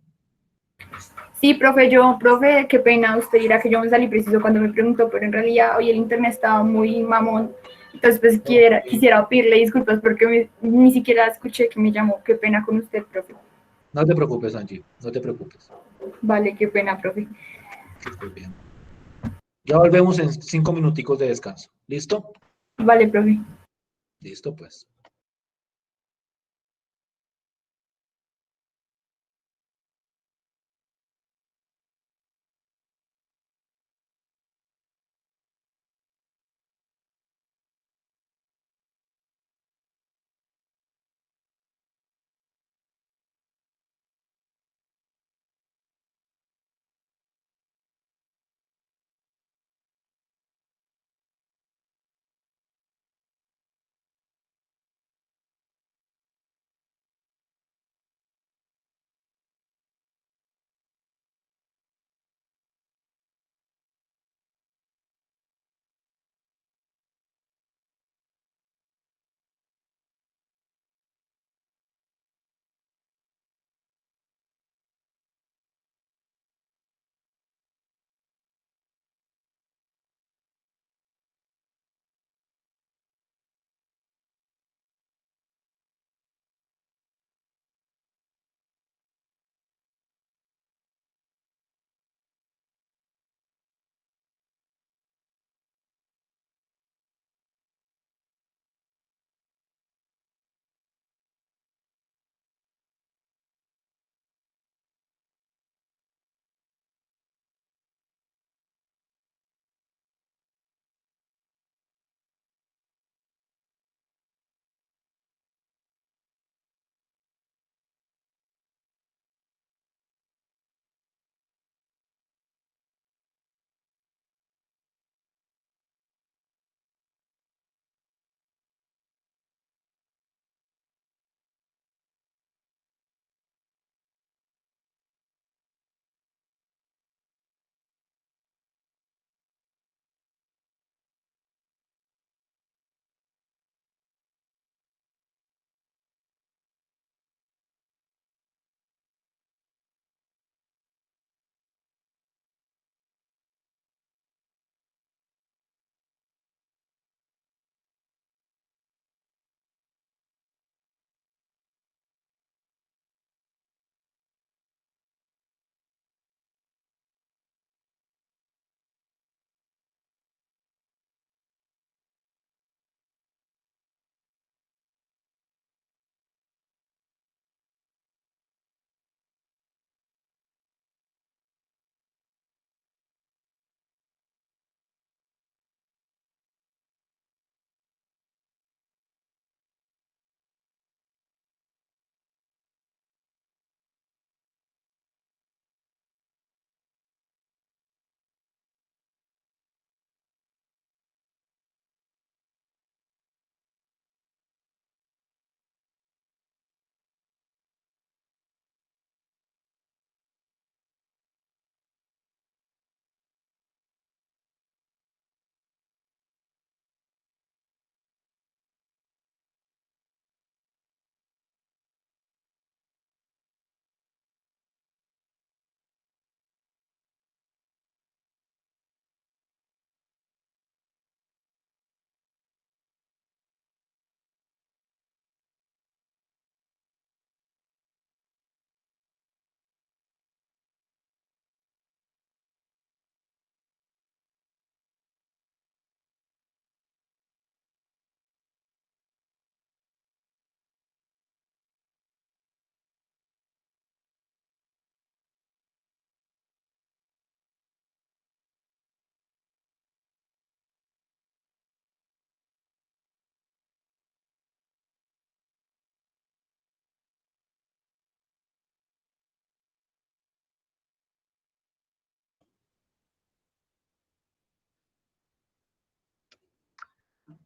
sí, profe, qué pena, usted dirá que yo me salí preciso cuando me preguntó, pero en realidad hoy el internet estaba muy mamón. Entonces, pues quisiera pedirle disculpas porque ni siquiera escuché que me llamó. Qué pena con usted, profe. No te preocupes, Angie, no te preocupes. Vale, qué pena, profe. Que estés bien. Ya volvemos en 5 minuticos de descanso. ¿Listo? Vale, profe. Listo, pues.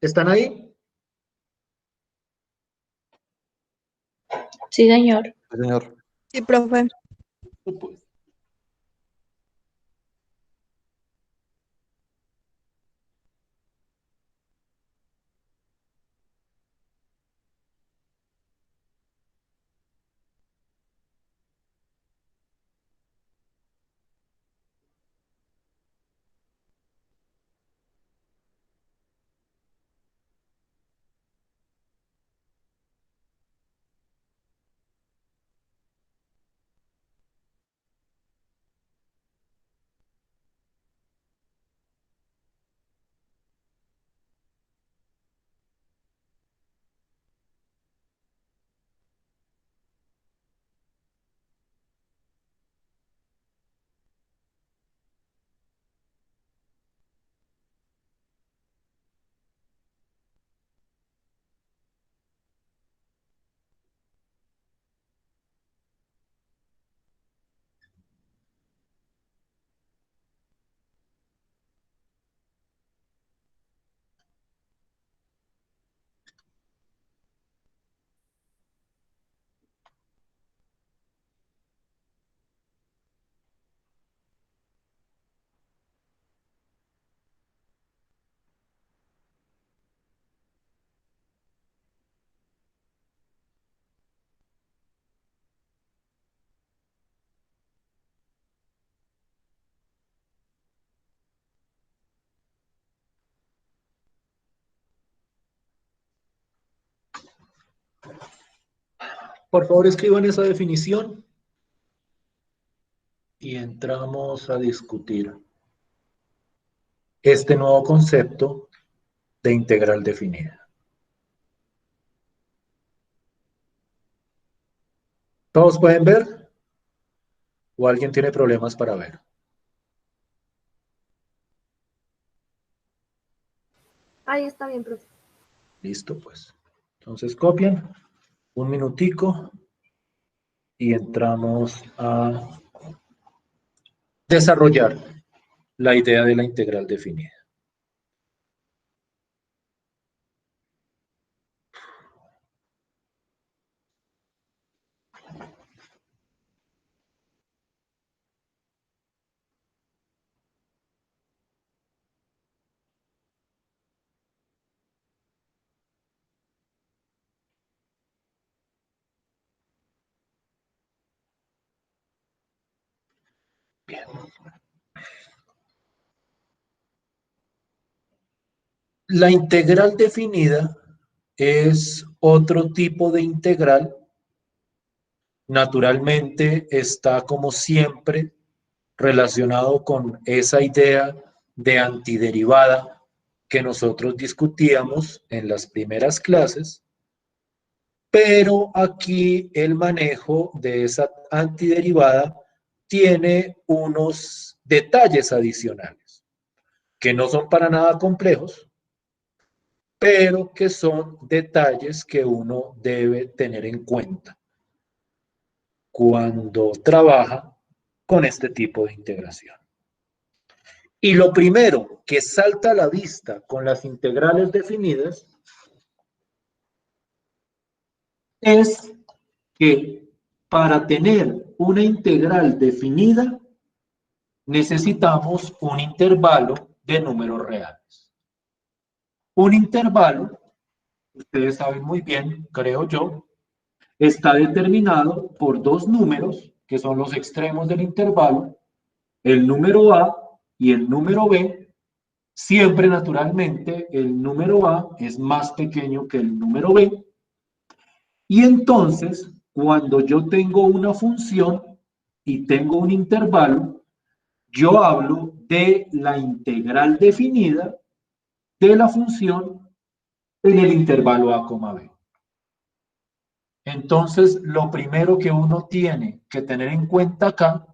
¿Están ahí? Sí, señor. Sí, señor. Sí, profe. Por favor, escriban esa definición y entramos a discutir este nuevo concepto de integral definida. ¿Todos pueden ver? ¿O alguien tiene problemas para ver? Ahí está bien, profe. Listo, pues. Entonces copian un minutico y entramos a desarrollar la idea de la integral definida. Bien. La integral definida es otro tipo de integral. Naturalmente está como siempre relacionado con esa idea de antiderivada que nosotros discutíamos en las primeras clases, pero aquí el manejo de esa antiderivada tiene unos detalles adicionales que no son para nada complejos, pero que son detalles que uno debe tener en cuenta cuando trabaja con este tipo de integración. Y lo primero que salta a la vista con las integrales definidas es que para tener una integral definida necesitamos un intervalo de números reales. Un intervalo, ustedes saben muy bien, creo yo, está determinado por dos números que son los extremos del intervalo, el número A y el número B. Siempre, naturalmente, el número A es más pequeño que el número B. Y entonces, cuando yo tengo una función y tengo un intervalo, yo hablo de la integral definida de la función en el intervalo A, B. Entonces, lo primero que uno tiene que tener en cuenta acá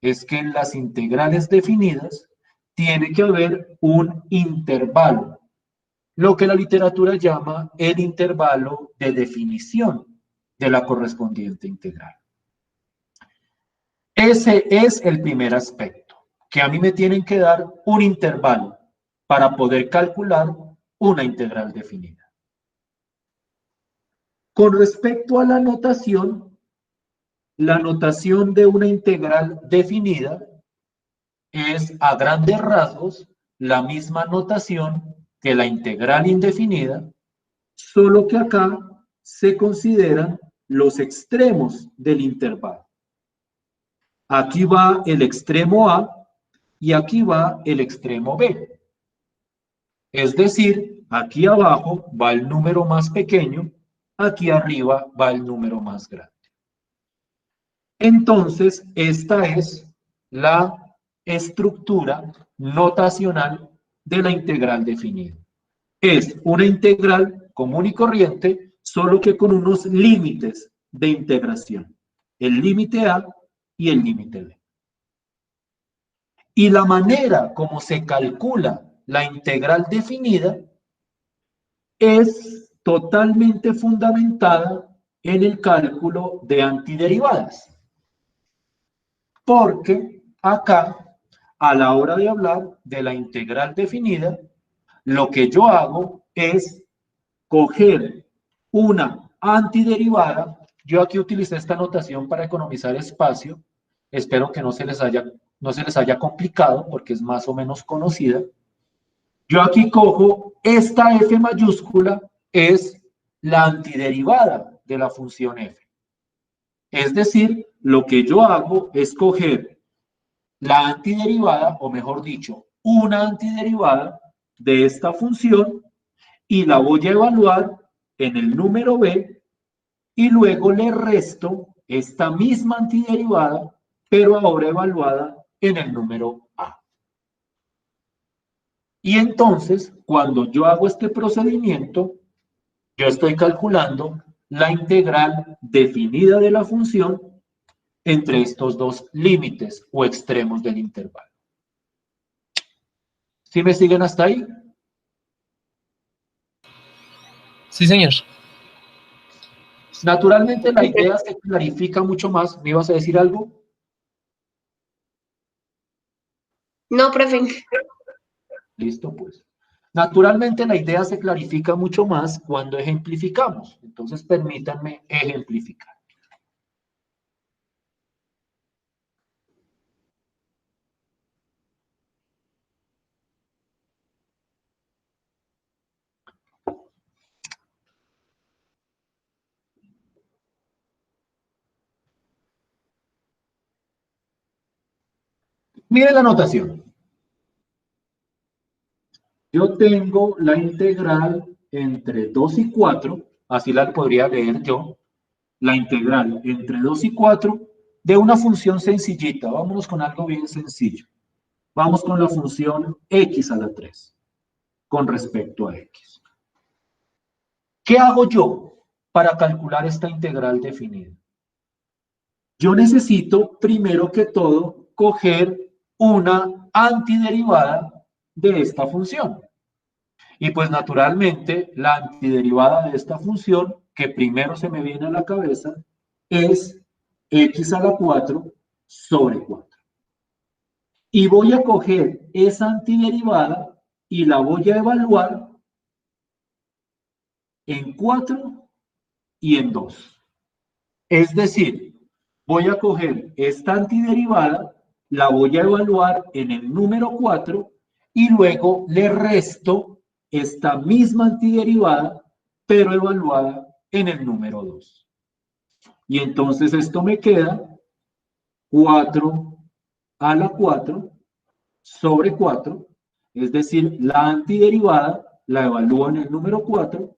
es que en las integrales definidas tiene que haber un intervalo, lo que la literatura llama el intervalo de definición de la correspondiente integral. Ese es el primer aspecto, que a mí me tienen que dar un intervalo para poder calcular una integral definida. Con respecto a la notación de una integral definida es a grandes rasgos la misma notación que la integral indefinida, solo que acá se consideran los extremos del intervalo. Aquí va el extremo A y aquí va el extremo B. Es decir, aquí abajo va el número más pequeño, aquí arriba va el número más grande. Entonces, esta es la estructura notacional de la integral definida. Es una integral común y corriente, solo que con unos límites de integración. El límite A y el límite B. Y la manera como se calcula la integral definida es totalmente fundamentada en el cálculo de antiderivadas. Porque acá, a la hora de hablar de la integral definida, lo que yo hago es coger una antiderivada. Yo aquí utilicé esta notación para economizar espacio. Espero que no se les haya complicado porque es más o menos conocida. Yo aquí cojo esta f mayúscula, es la antiderivada de la función f. Es decir, lo que yo hago es coger la antiderivada, o mejor dicho, una antiderivada de esta función y la voy a evaluar en el número b y luego le resto esta misma antiderivada, pero ahora evaluada en el número a. Y entonces, cuando yo hago este procedimiento, yo estoy calculando la integral definida de la función entre estos dos límites o extremos del intervalo. ¿Sí me siguen hasta ahí? Sí, señor. Naturalmente la idea se clarifica mucho más. ¿Me ibas a decir algo? No, profe. Listo, pues. Naturalmente la idea se clarifica mucho más cuando ejemplificamos. Entonces permítanme ejemplificar. Miren la notación. Yo tengo la integral entre 2 y 4, así la podría leer yo, la integral entre 2 y 4 de una función sencillita. Vámonos con algo bien sencillo. Vamos con la función x a la 3, con respecto a x. ¿Qué hago yo para calcular esta integral definida? Yo necesito, primero que todo, coger una antiderivada de esta función. Y pues naturalmente la antiderivada de esta función, que primero se me viene a la cabeza, es x a la 4 sobre 4. Y voy a coger esa antiderivada y la voy a evaluar en 4 y en 2. Es decir, voy a coger esta antiderivada, la voy a evaluar en el número 4 y luego le resto esta misma antiderivada, pero evaluada en el número 2. Y entonces esto me queda 4 a la 4 sobre 4, es decir, la antiderivada la evalúo en el número 4,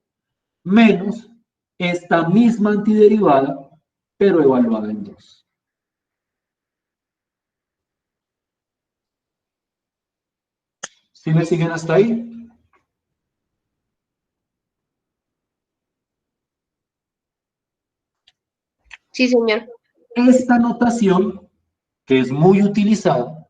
menos esta misma antiderivada, pero evaluada en 2. ¿Sí me siguen hasta ahí? Sí, señor. Esta notación, que es muy utilizada,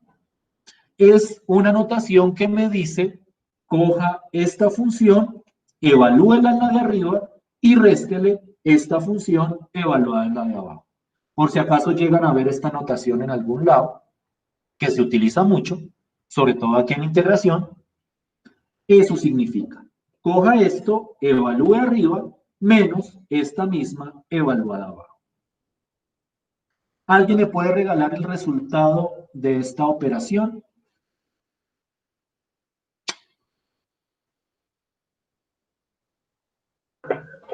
es una notación que me dice, coja esta función, evalúela en la de arriba y réstele esta función evaluada en la de abajo. Por si acaso llegan a ver esta notación en algún lado, que se utiliza mucho, sobre todo aquí en integración, eso significa, coja esto, evalúe arriba, menos esta misma evaluada abajo. ¿Alguien me puede regalar el resultado de esta operación?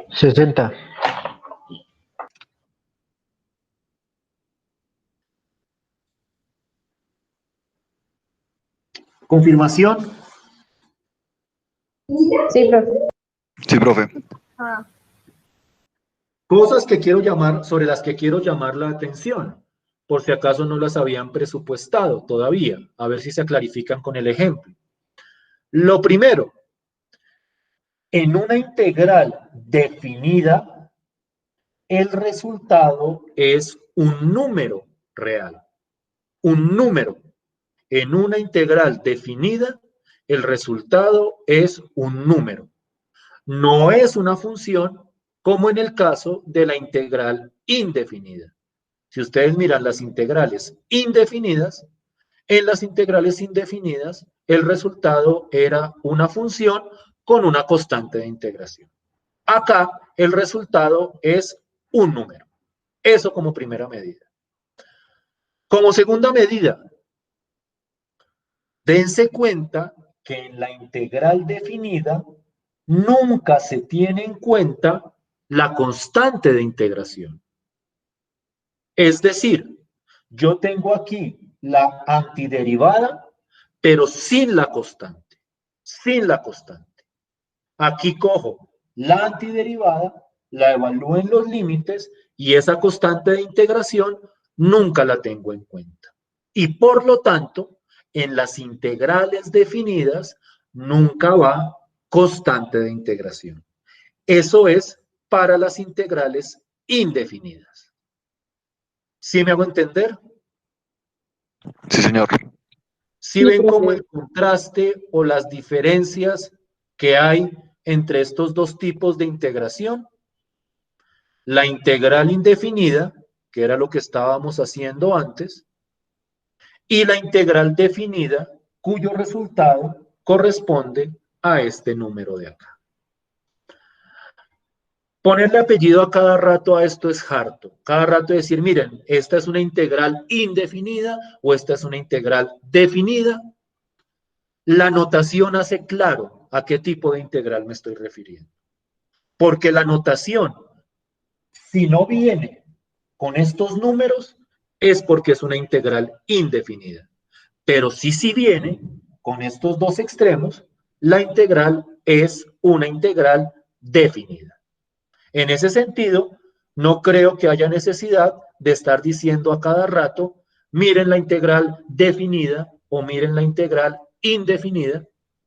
$60. ¿Confirmación? Sí, profe. Sí, profe. Cosas que quiero llamar, sobre las que quiero llamar la atención, por si acaso no las habían presupuestado todavía, a ver si se clarifican con el ejemplo. Lo primero, en una integral definida, el resultado es un número real. Un número. En una integral definida, el resultado es un número. No es una función como en el caso de la integral indefinida. Si ustedes miran las integrales indefinidas, en las integrales indefinidas el resultado era una función con una constante de integración. Acá el resultado es un número. Eso como primera medida. Como segunda medida, dense cuenta que en la integral definida nunca se tiene en cuenta la constante de integración. Es decir, yo tengo aquí la antiderivada, pero sin la constante. Sin la constante. Aquí cojo la antiderivada la evalúo en los límites y esa constante de integración nunca la tengo en cuenta. Y por lo tanto, en las integrales definidas nunca va constante de integración. Eso es para las integrales indefinidas. ¿Sí me hago entender? Sí, señor. ¿Sí ven como el contraste o las diferencias que hay entre estos dos tipos de integración? La integral indefinida, que era lo que estábamos haciendo antes, y la integral definida, cuyo resultado corresponde a este número de acá. Ponerle apellido a cada rato a esto es harto. Cada rato decir, miren, esta es una integral indefinida o esta es una integral definida. La notación hace claro a qué tipo de integral me estoy refiriendo. Porque la notación, si no viene con estos números, es porque es una integral indefinida. Pero si viene con estos dos extremos, la integral es una integral definida. En ese sentido, no creo que haya necesidad de estar diciendo a cada rato, miren la integral definida o miren la integral indefinida,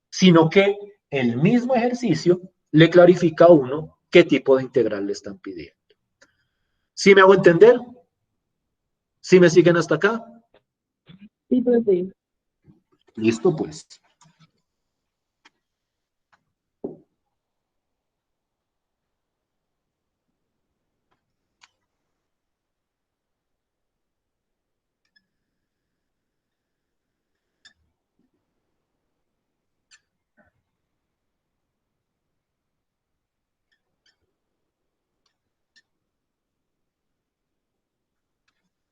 sino que el mismo ejercicio le clarifica a uno qué tipo de integral le están pidiendo. ¿Sí me hago entender? ¿Sí me siguen hasta acá? Sí, profe. Listo, pues.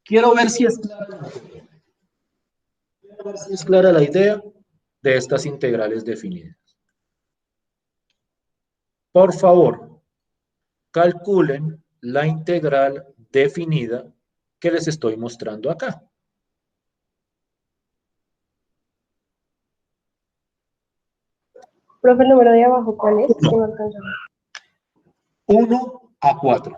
Quiero ver si es clara la idea de estas integrales definidas. Por favor, calculen la integral definida que les estoy mostrando acá. Profe, el número de abajo, ¿cuál es? Que no alcanzo. 1 a 4.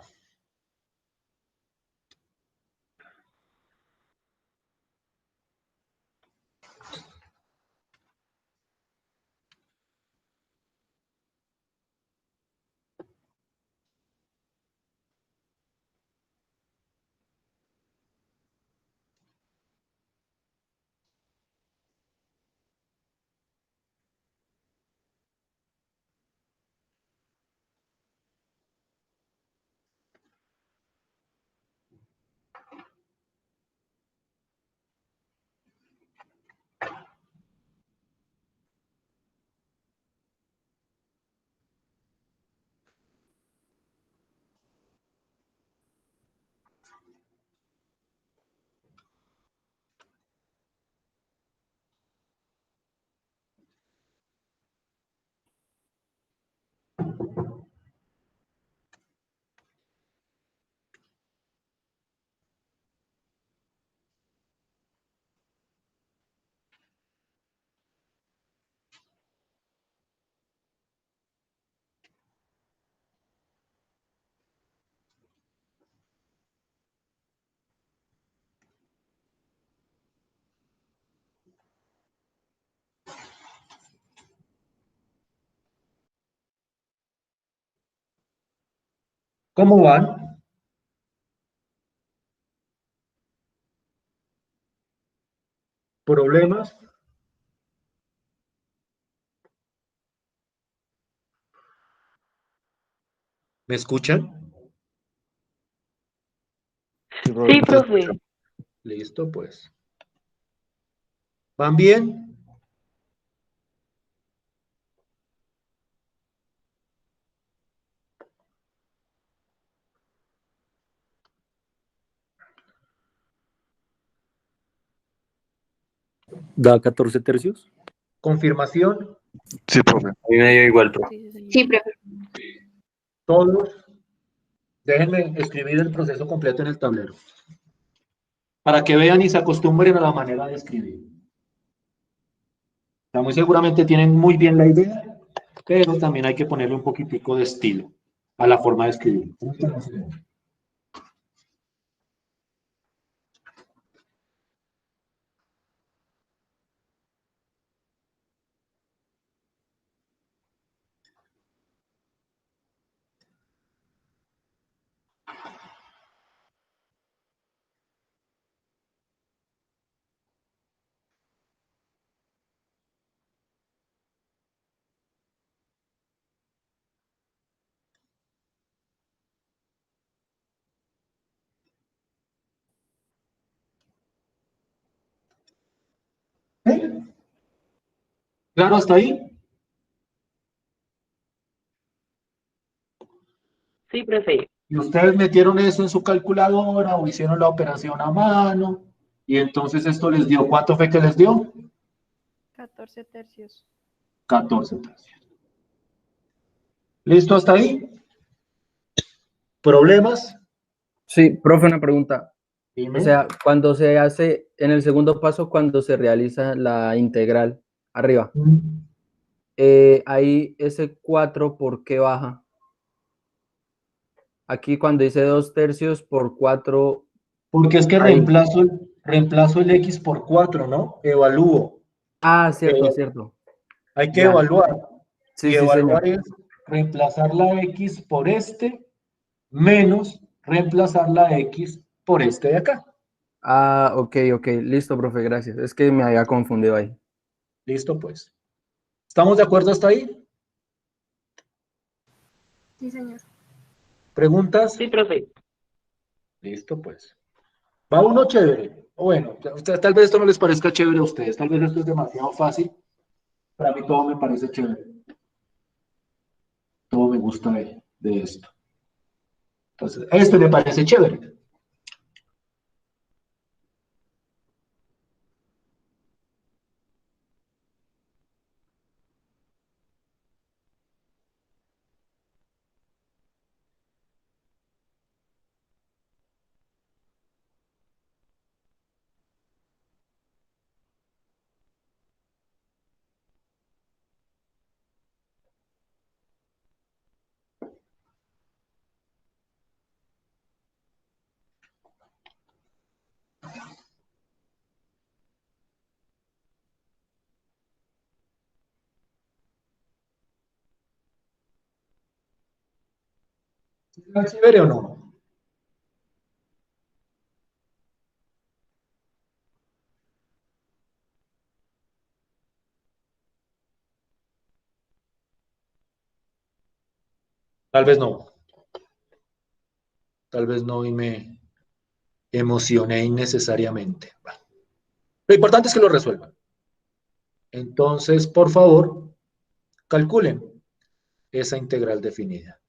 ¿Cómo van? ¿Problemas? ¿Me escuchan? Sí, profe. Listo, pues. ¿Van bien? ¿Da 14 tercios? ¿Confirmación? Sí, profe. A mí me dio igual, profe. Sí, profe. Todos. Déjenme escribir el proceso completo en el tablero. Para que vean y se acostumbren a la manera de escribir. Muy seguramente tienen muy bien la idea, pero también hay que ponerle un poquitico de estilo. a la forma de escribir. ¿Claro hasta ahí? Sí, profe. Y ustedes metieron eso en su calculadora o hicieron la operación a mano y entonces esto les dio, ¿cuánto fue que les dio? 14 tercios. 14 tercios. ¿Listo hasta ahí? ¿Problemas? Sí, profe, una pregunta. Dime. O sea, cuando se hace, en el segundo paso, cuando se realiza la integral arriba, ahí ese 4, ¿por qué baja? Aquí cuando dice 2 tercios por 4. Porque es que ahí. reemplazo el X por 4, ¿no? Evalúo. Ah, cierto, cierto. Hay que Ya. evaluar. Sí, Y sí, señor. evaluar es reemplazar la X por este menos reemplazar la X por este de acá. Ah, ok, ok. Listo, profe, gracias. Es que me había confundido ahí. Listo, pues. ¿Estamos de acuerdo hasta ahí? Sí, señor. ¿Preguntas? Sí, profe. Listo, pues. Va uno chévere. Bueno, tal vez esto no les parezca chévere a ustedes, tal vez esto es demasiado fácil. Para mí todo me parece chévere. Todo me gusta de esto. Entonces, este me parece chévere. ¿Es chévere o no? Tal vez no. Tal vez no y me emocioné innecesariamente. Bueno, lo importante es que lo resuelvan. Entonces, por favor, calculen esa integral definida.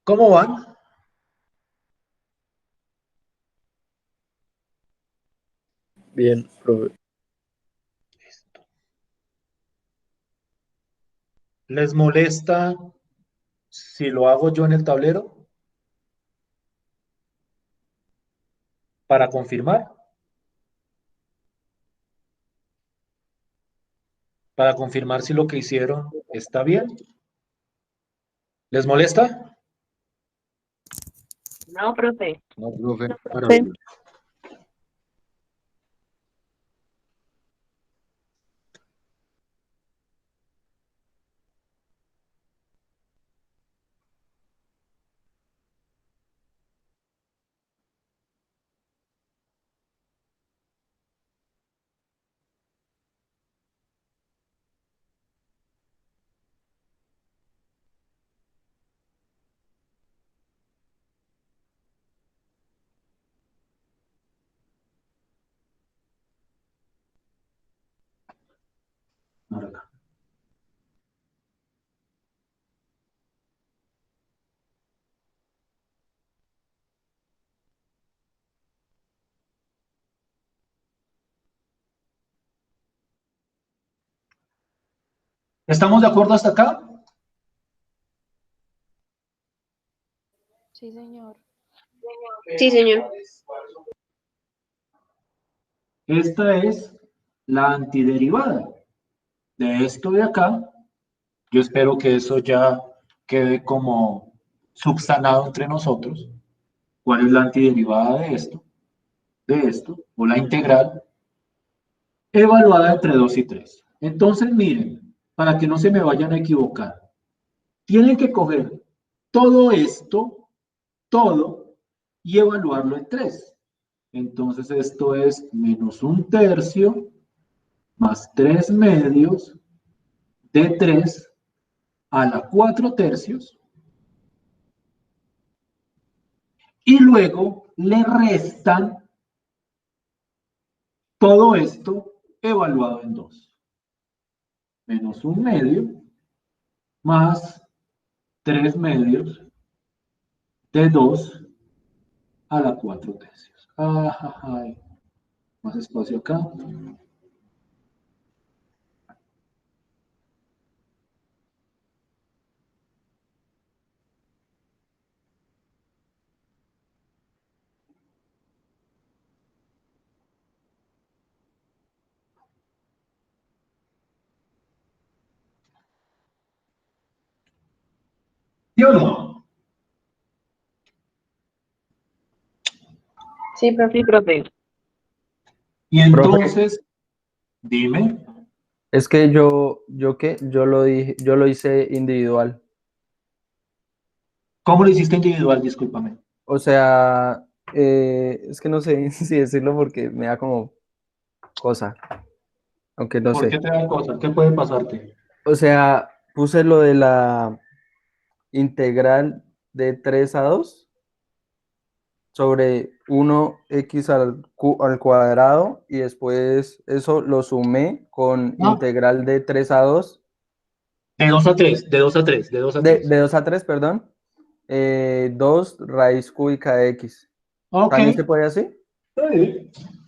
¿Cómo van? Bien, profe. ¿Les molesta si lo hago yo en el tablero? Para confirmar. Para confirmar si lo que hicieron está bien. ¿Les molesta? No, profe. No, profe. Sí. Ahora acá. ¿Estamos de acuerdo hasta acá? Sí, señor. Sí, señor. Esta es la antiderivada de esto de acá. Yo espero que eso ya quede como subsanado entre nosotros. ¿Cuál es la antiderivada de esto, o la integral, evaluada entre 2 y 3? Entonces, miren, para que no se me vayan a equivocar, tienen que coger todo esto, todo, y evaluarlo en 3. Entonces, esto es menos 1/3 más 3/2 de 3 a la 4/3. Y luego le restan todo esto evaluado en 2. Menos 1/2 más 3/2 de 2 a la 4/3. Ay, más espacio acá. ¿Sí o no? Sí, profe. Sí, profe. Y entonces, dime. Es que yo lo dije, yo lo hice individual. ¿Cómo lo hiciste individual? Discúlpame. O sea, es que no sé si decirlo porque me da como cosa, aunque no ¿Por sé. qué te da cosas? ¿Qué puede pasarte? O sea, puse lo de la integral de 3 a 2 sobre 1x al cuadrado y después eso lo sumé con integral de 3 a 2. De 2 a 3, de 2 a 3, de 2 a 3. De 2 a 3, perdón. 2 raíz cúbica de x. Ok. ¿También se puede así?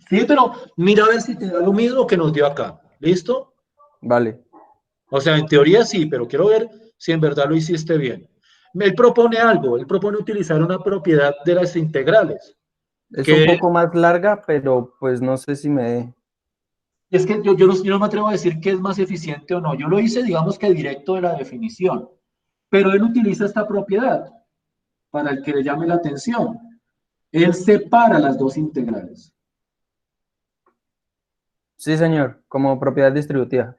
Sí, pero mira a ver si te da lo mismo que nos dio acá. ¿Listo? Vale. O sea, en teoría sí, pero quiero ver si en verdad lo hiciste bien. Él propone algo, él propone utilizar una propiedad de las integrales. Es un poco más larga, pero pues no sé si me dé. Es que yo no me atrevo a decir que es más eficiente o no. Yo lo hice, digamos que directo de la definición. Pero él utiliza esta propiedad para el que le llame la atención. Él separa las dos integrales. Sí, señor, como propiedad distributiva.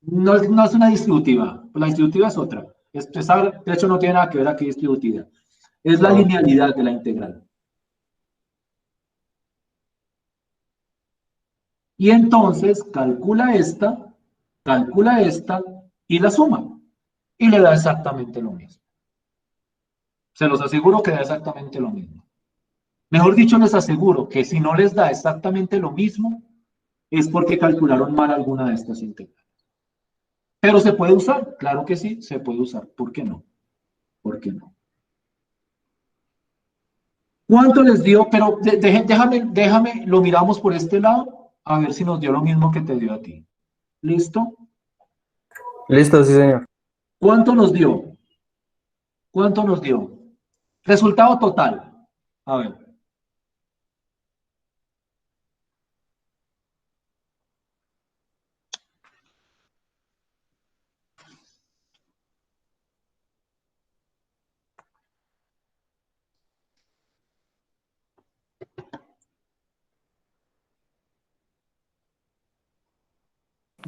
No es una distributiva, la distributiva es otra. De hecho, no tiene nada que ver aquí distributiva. Es la linealidad de la integral. Y entonces calcula esta y la suma. Y le da exactamente lo mismo. Se los aseguro que da exactamente lo mismo. Mejor dicho, les aseguro que si no les da exactamente lo mismo, es porque calcularon mal alguna de estas integrales. Pero se puede usar, claro que sí, se puede usar. ¿Por qué no? ¿Por qué no? ¿Cuánto les dio? Pero déjame, lo miramos por este lado, a ver si nos dio lo mismo que te dio a ti. ¿Listo? Listo, sí, señor. ¿Cuánto nos dio? ¿Cuánto nos dio? Resultado total. A ver.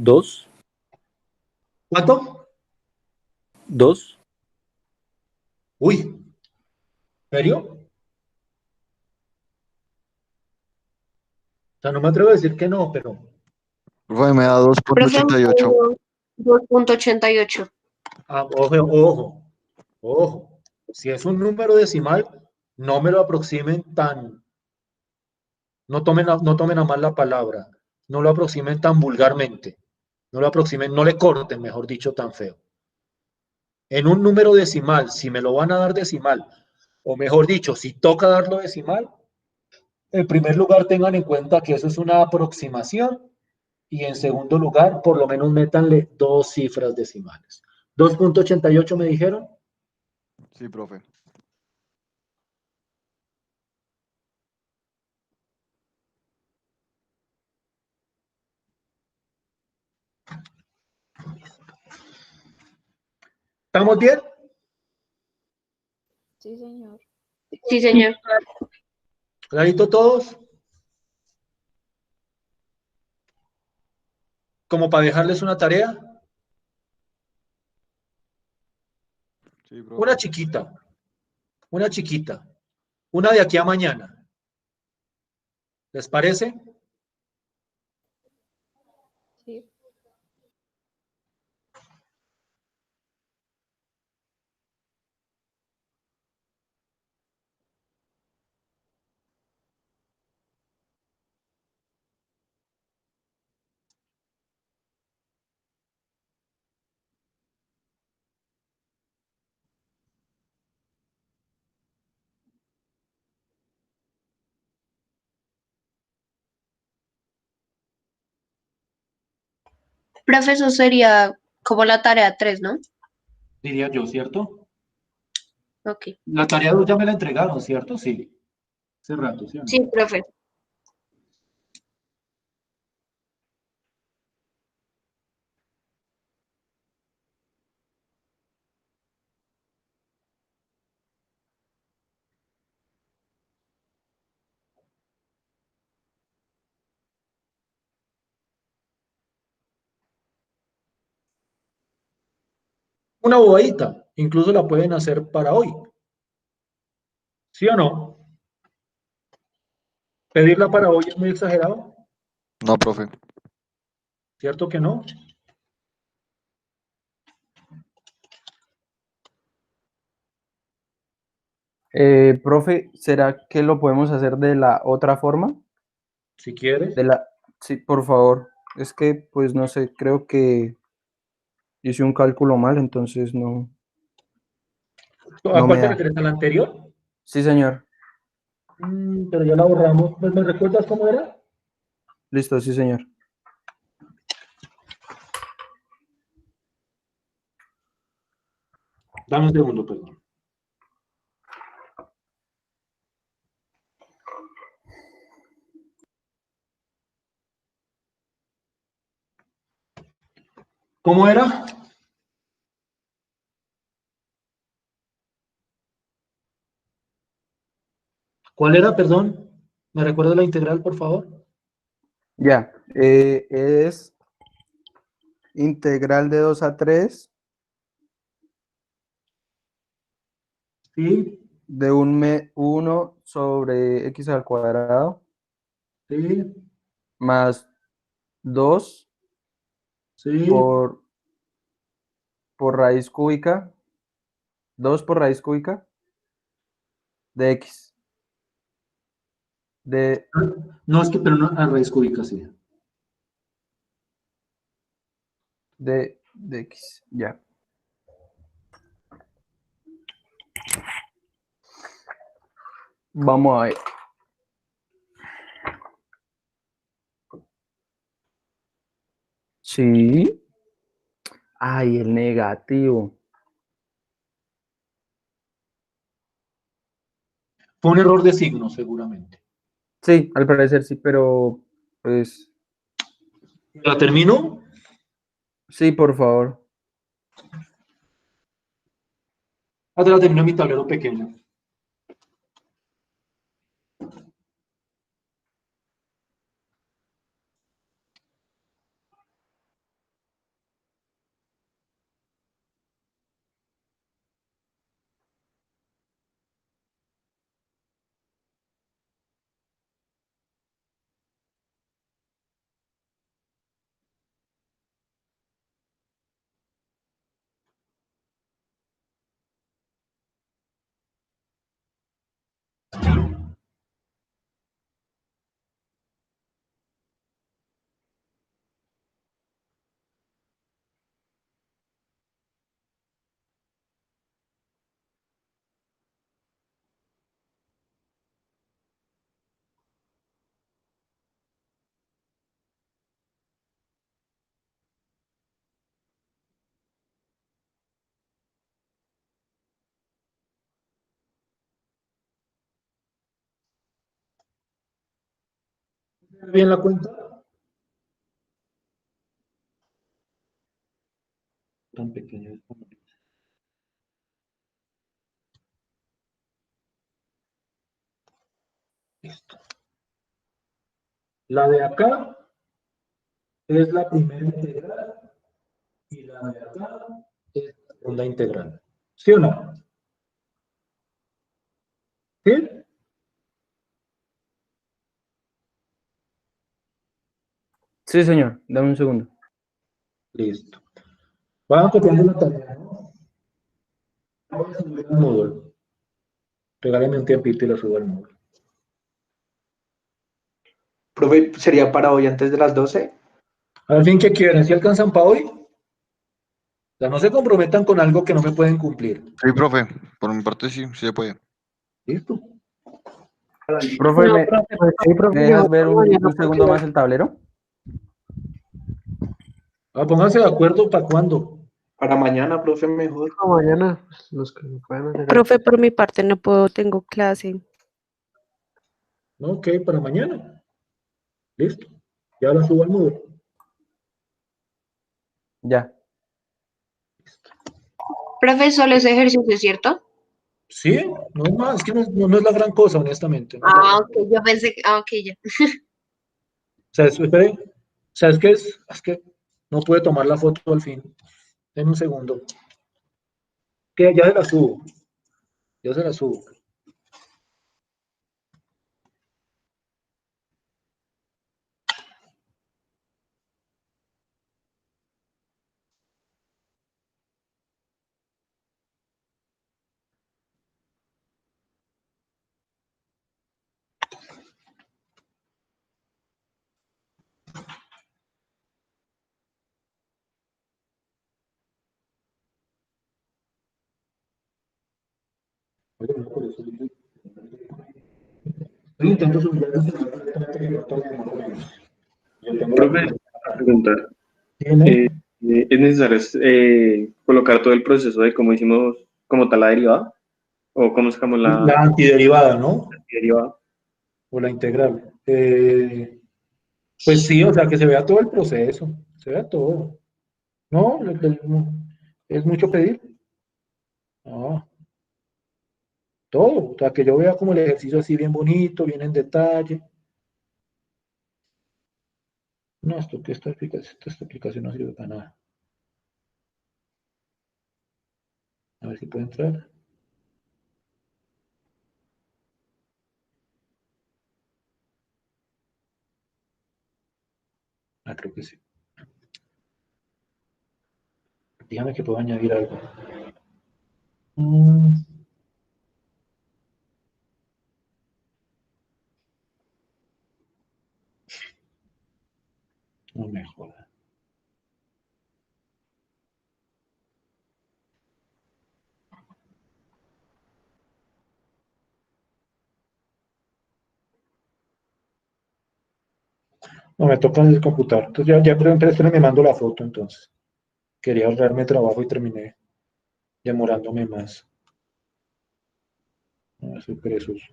¿Dos? ¿Cuánto? ¿Dos? Uy, ¿serio? O sea, no me atrevo a decir que no, pero... Profe, me da Profe, 2.88. 2.88. Ojo. Si es un número decimal, no me lo aproximen tan... no tomen a mal la palabra. No lo aproximen tan vulgarmente. No lo aproximen, no le corten, mejor dicho, tan feo. En un número decimal, si me lo van a dar decimal, o mejor dicho, si toca darlo decimal, en primer lugar tengan en cuenta que eso es una aproximación y en segundo lugar, por lo menos métanle 2 cifras decimales. 2.88 me dijeron. Sí, profe. ¿Estamos bien? Sí, señor. Sí, señor. ¿Clarito todos? Como para dejarles una tarea. Sí, profe. Una chiquita. Una de aquí a mañana. ¿Les parece? Sí. Profe, eso sería como la tarea 3, ¿no? Diría yo, ¿cierto? Ok. La tarea 2 ya me la entregaron, ¿cierto? Sí. Hace rato, ¿sí o no? Sí, profe. Una bobadita. Incluso la pueden hacer para hoy. ¿Sí o no? ¿Pedirla para hoy es muy exagerado? No, profe. ¿Cierto que no? Profe, ¿será que lo podemos hacer de la otra forma? Si quieres. Sí, por favor. Es que, pues no sé, creo que hice un cálculo mal, entonces no, ¿A no cuál me te da. refieres? ¿A la anterior? Sí, señor. Pero ya la borramos. ¿Me recuerdas cómo era? Listo, sí, señor. Dame un segundo, perdón. ¿Cómo era? ¿Cuál era, perdón? ¿Me recuerda la integral, por favor? Ya, es integral de 2 a 3 Sí, de 1 sobre x al cuadrado sí, más 2 sí. por raíz cúbica, 2 por raíz cúbica de x, de, No, es que, pero no, a raíz cúbica, sí. de x, ya. Vamos a ver. Sí. Ay, el negativo. Fue un error de signo, seguramente. Sí, al parecer sí, pero pues ¿La termino? sí, por favor. Ah, te la termino en mi tablero pequeño. ¿Bien la cuenta? Tan pequeño. Listo. La de acá es la primera integral y la de acá es la segunda integral. ¿Sí o no? ¿Sí? Sí, señor. Dame un segundo. Listo. Van a copiar la tarea, ¿no? Voy a subir al Moodle. Regáleme un tiempito y lo subo al Moodle. Profe, ¿sería para hoy antes de las 12? Al fin, ¿qué quieren? ¿Si alcanzan para hoy? O sea, no se comprometan con algo que no me pueden cumplir. Sí, profe. Por mi parte sí, sí se puede. ¿Listo? Profe, No, profe, pues sí, profe, ¿me dejas mejor ver para mañana un porque segundo más el tablero? Ah, pónganse de acuerdo para cuándo. Para mañana, profe, mejor. para mañana pues, los que lo puedan hacer Profe, antes. por mi parte no puedo, tengo clase. No, ok, para mañana. Listo. Ya la subo al Moodle. Ya. Profe, solo ese ejercicio, ¿cierto? Sí, no es más, es que no es la gran cosa, honestamente. No es la Ah, gran ok, cosa. yo pensé que, ok, ya. O sea, espere, o sea, es que no pude tomar la foto al fin. En un segundo. Que ya se la subo. Ya se la subo. Oye, no, por eso yo intento subir el celular directamente que no tome más o menos. Yo tengo la Profe, aplicación. a preguntar. ¿Tiene? ¿Es necesario colocar todo el proceso de cómo hicimos como tal la derivada? ¿O cómo sacamos la La antiderivada, ¿no? derivada? O la integral. Pues sí, o sea, que se vea todo el proceso. Se vea todo. No, es mucho pedir. No, todo. O sea, que yo vea como el ejercicio así bien bonito, bien en detalle. No, esta explicación no sirve para nada. A ver si puede entrar. Ah, creo que sí. Dígame que puedo añadir algo. Mm, no me joda. No, me toca en el computador. Entonces ya préstame, me mando la foto entonces. Quería ahorrarme trabajo y terminé demorándome más. No, soy perezoso.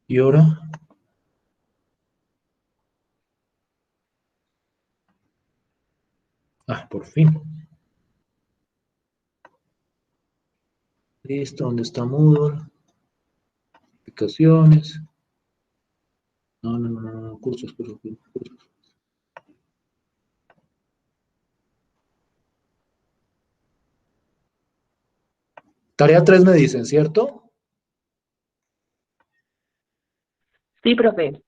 ¿Y ahora? Ah, por fin. Listo, ¿dónde está Moodle? Aplicaciones. No, cursos. Tarea 3 me dicen, ¿cierto? Sí, profe.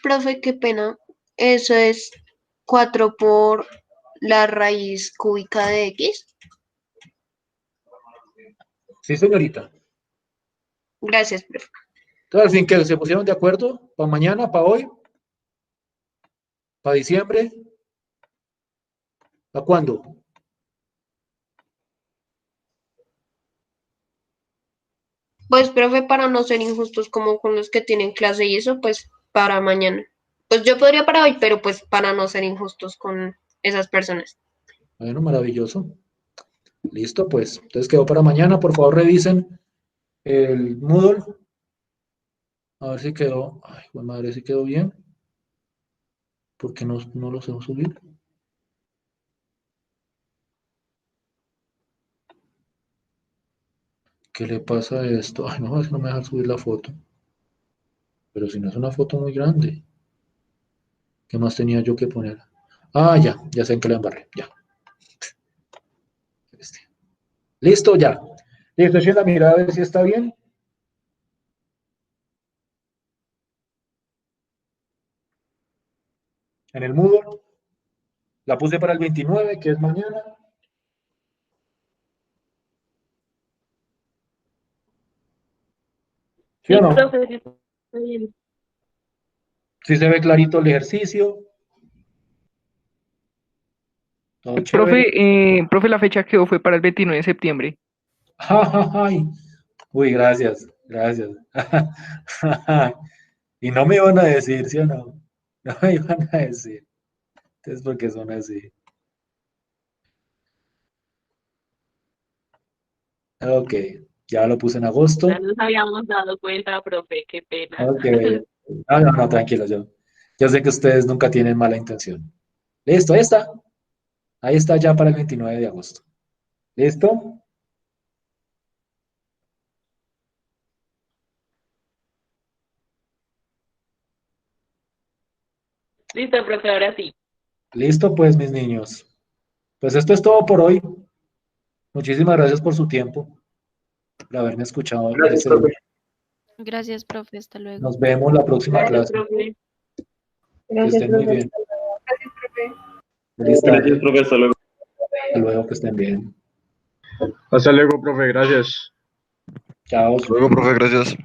Profe, qué pena. Eso es 4 por la raíz cúbica de X. Sí, señorita. Gracias, profe. Entonces, al fin, que se pusieron de acuerdo para mañana, para hoy, para diciembre, ¿para cuándo? Pues, profe, para no ser injustos como con los que tienen clase y eso, pues para mañana. Pues yo podría para hoy, pero pues para no ser injustos con esas personas. Bueno, maravilloso. Listo, pues. Entonces quedó para mañana. Por favor, revisen el Moodle. A ver si quedó. Ay, pues madre, si quedó bien. ¿Por qué no lo sé subir? ¿Qué le pasa a esto? Ay, no, es que no me deja subir la foto. Pero si no es una foto muy grande. ¿Qué más tenía yo que poner? Ah, ya sé en qué la embarré. Ya. Listo, ya. Listo, echen la mirada a ver si está bien. En el Moodle. La puse para el 29, que es mañana. ¿Sí o no? Profe, sí, está bien. ¿Sí se ve clarito el ejercicio? Todo chévere. Profe, la fecha quedó fue para el 29 de septiembre. Ay. Uy, gracias. Y no me iban a decir, ¿sí o no? No me iban a decir. Entonces, ¿por qué son así? Ok, ya lo puse en agosto. Ya nos habíamos dado cuenta, profe, qué pena. Ok. No, tranquilo, yo sé que ustedes nunca tienen mala intención. Listo, ahí está. Ahí está ya para el 29 de agosto. ¿Listo? Listo, profe, ahora sí. Listo, pues, mis niños. Pues esto es todo por hoy. Muchísimas gracias por su tiempo, por haberme escuchado. Gracias, profe. Gracias, profe. Hasta luego. Nos vemos la próxima Gracias, clase. profe. Que estén muy bien. Gracias, profe. Feliz tarde. Gracias, profe. Hasta luego. Hasta luego, que estén bien. Hasta luego, profe, gracias. Chao. Luego, profe, gracias.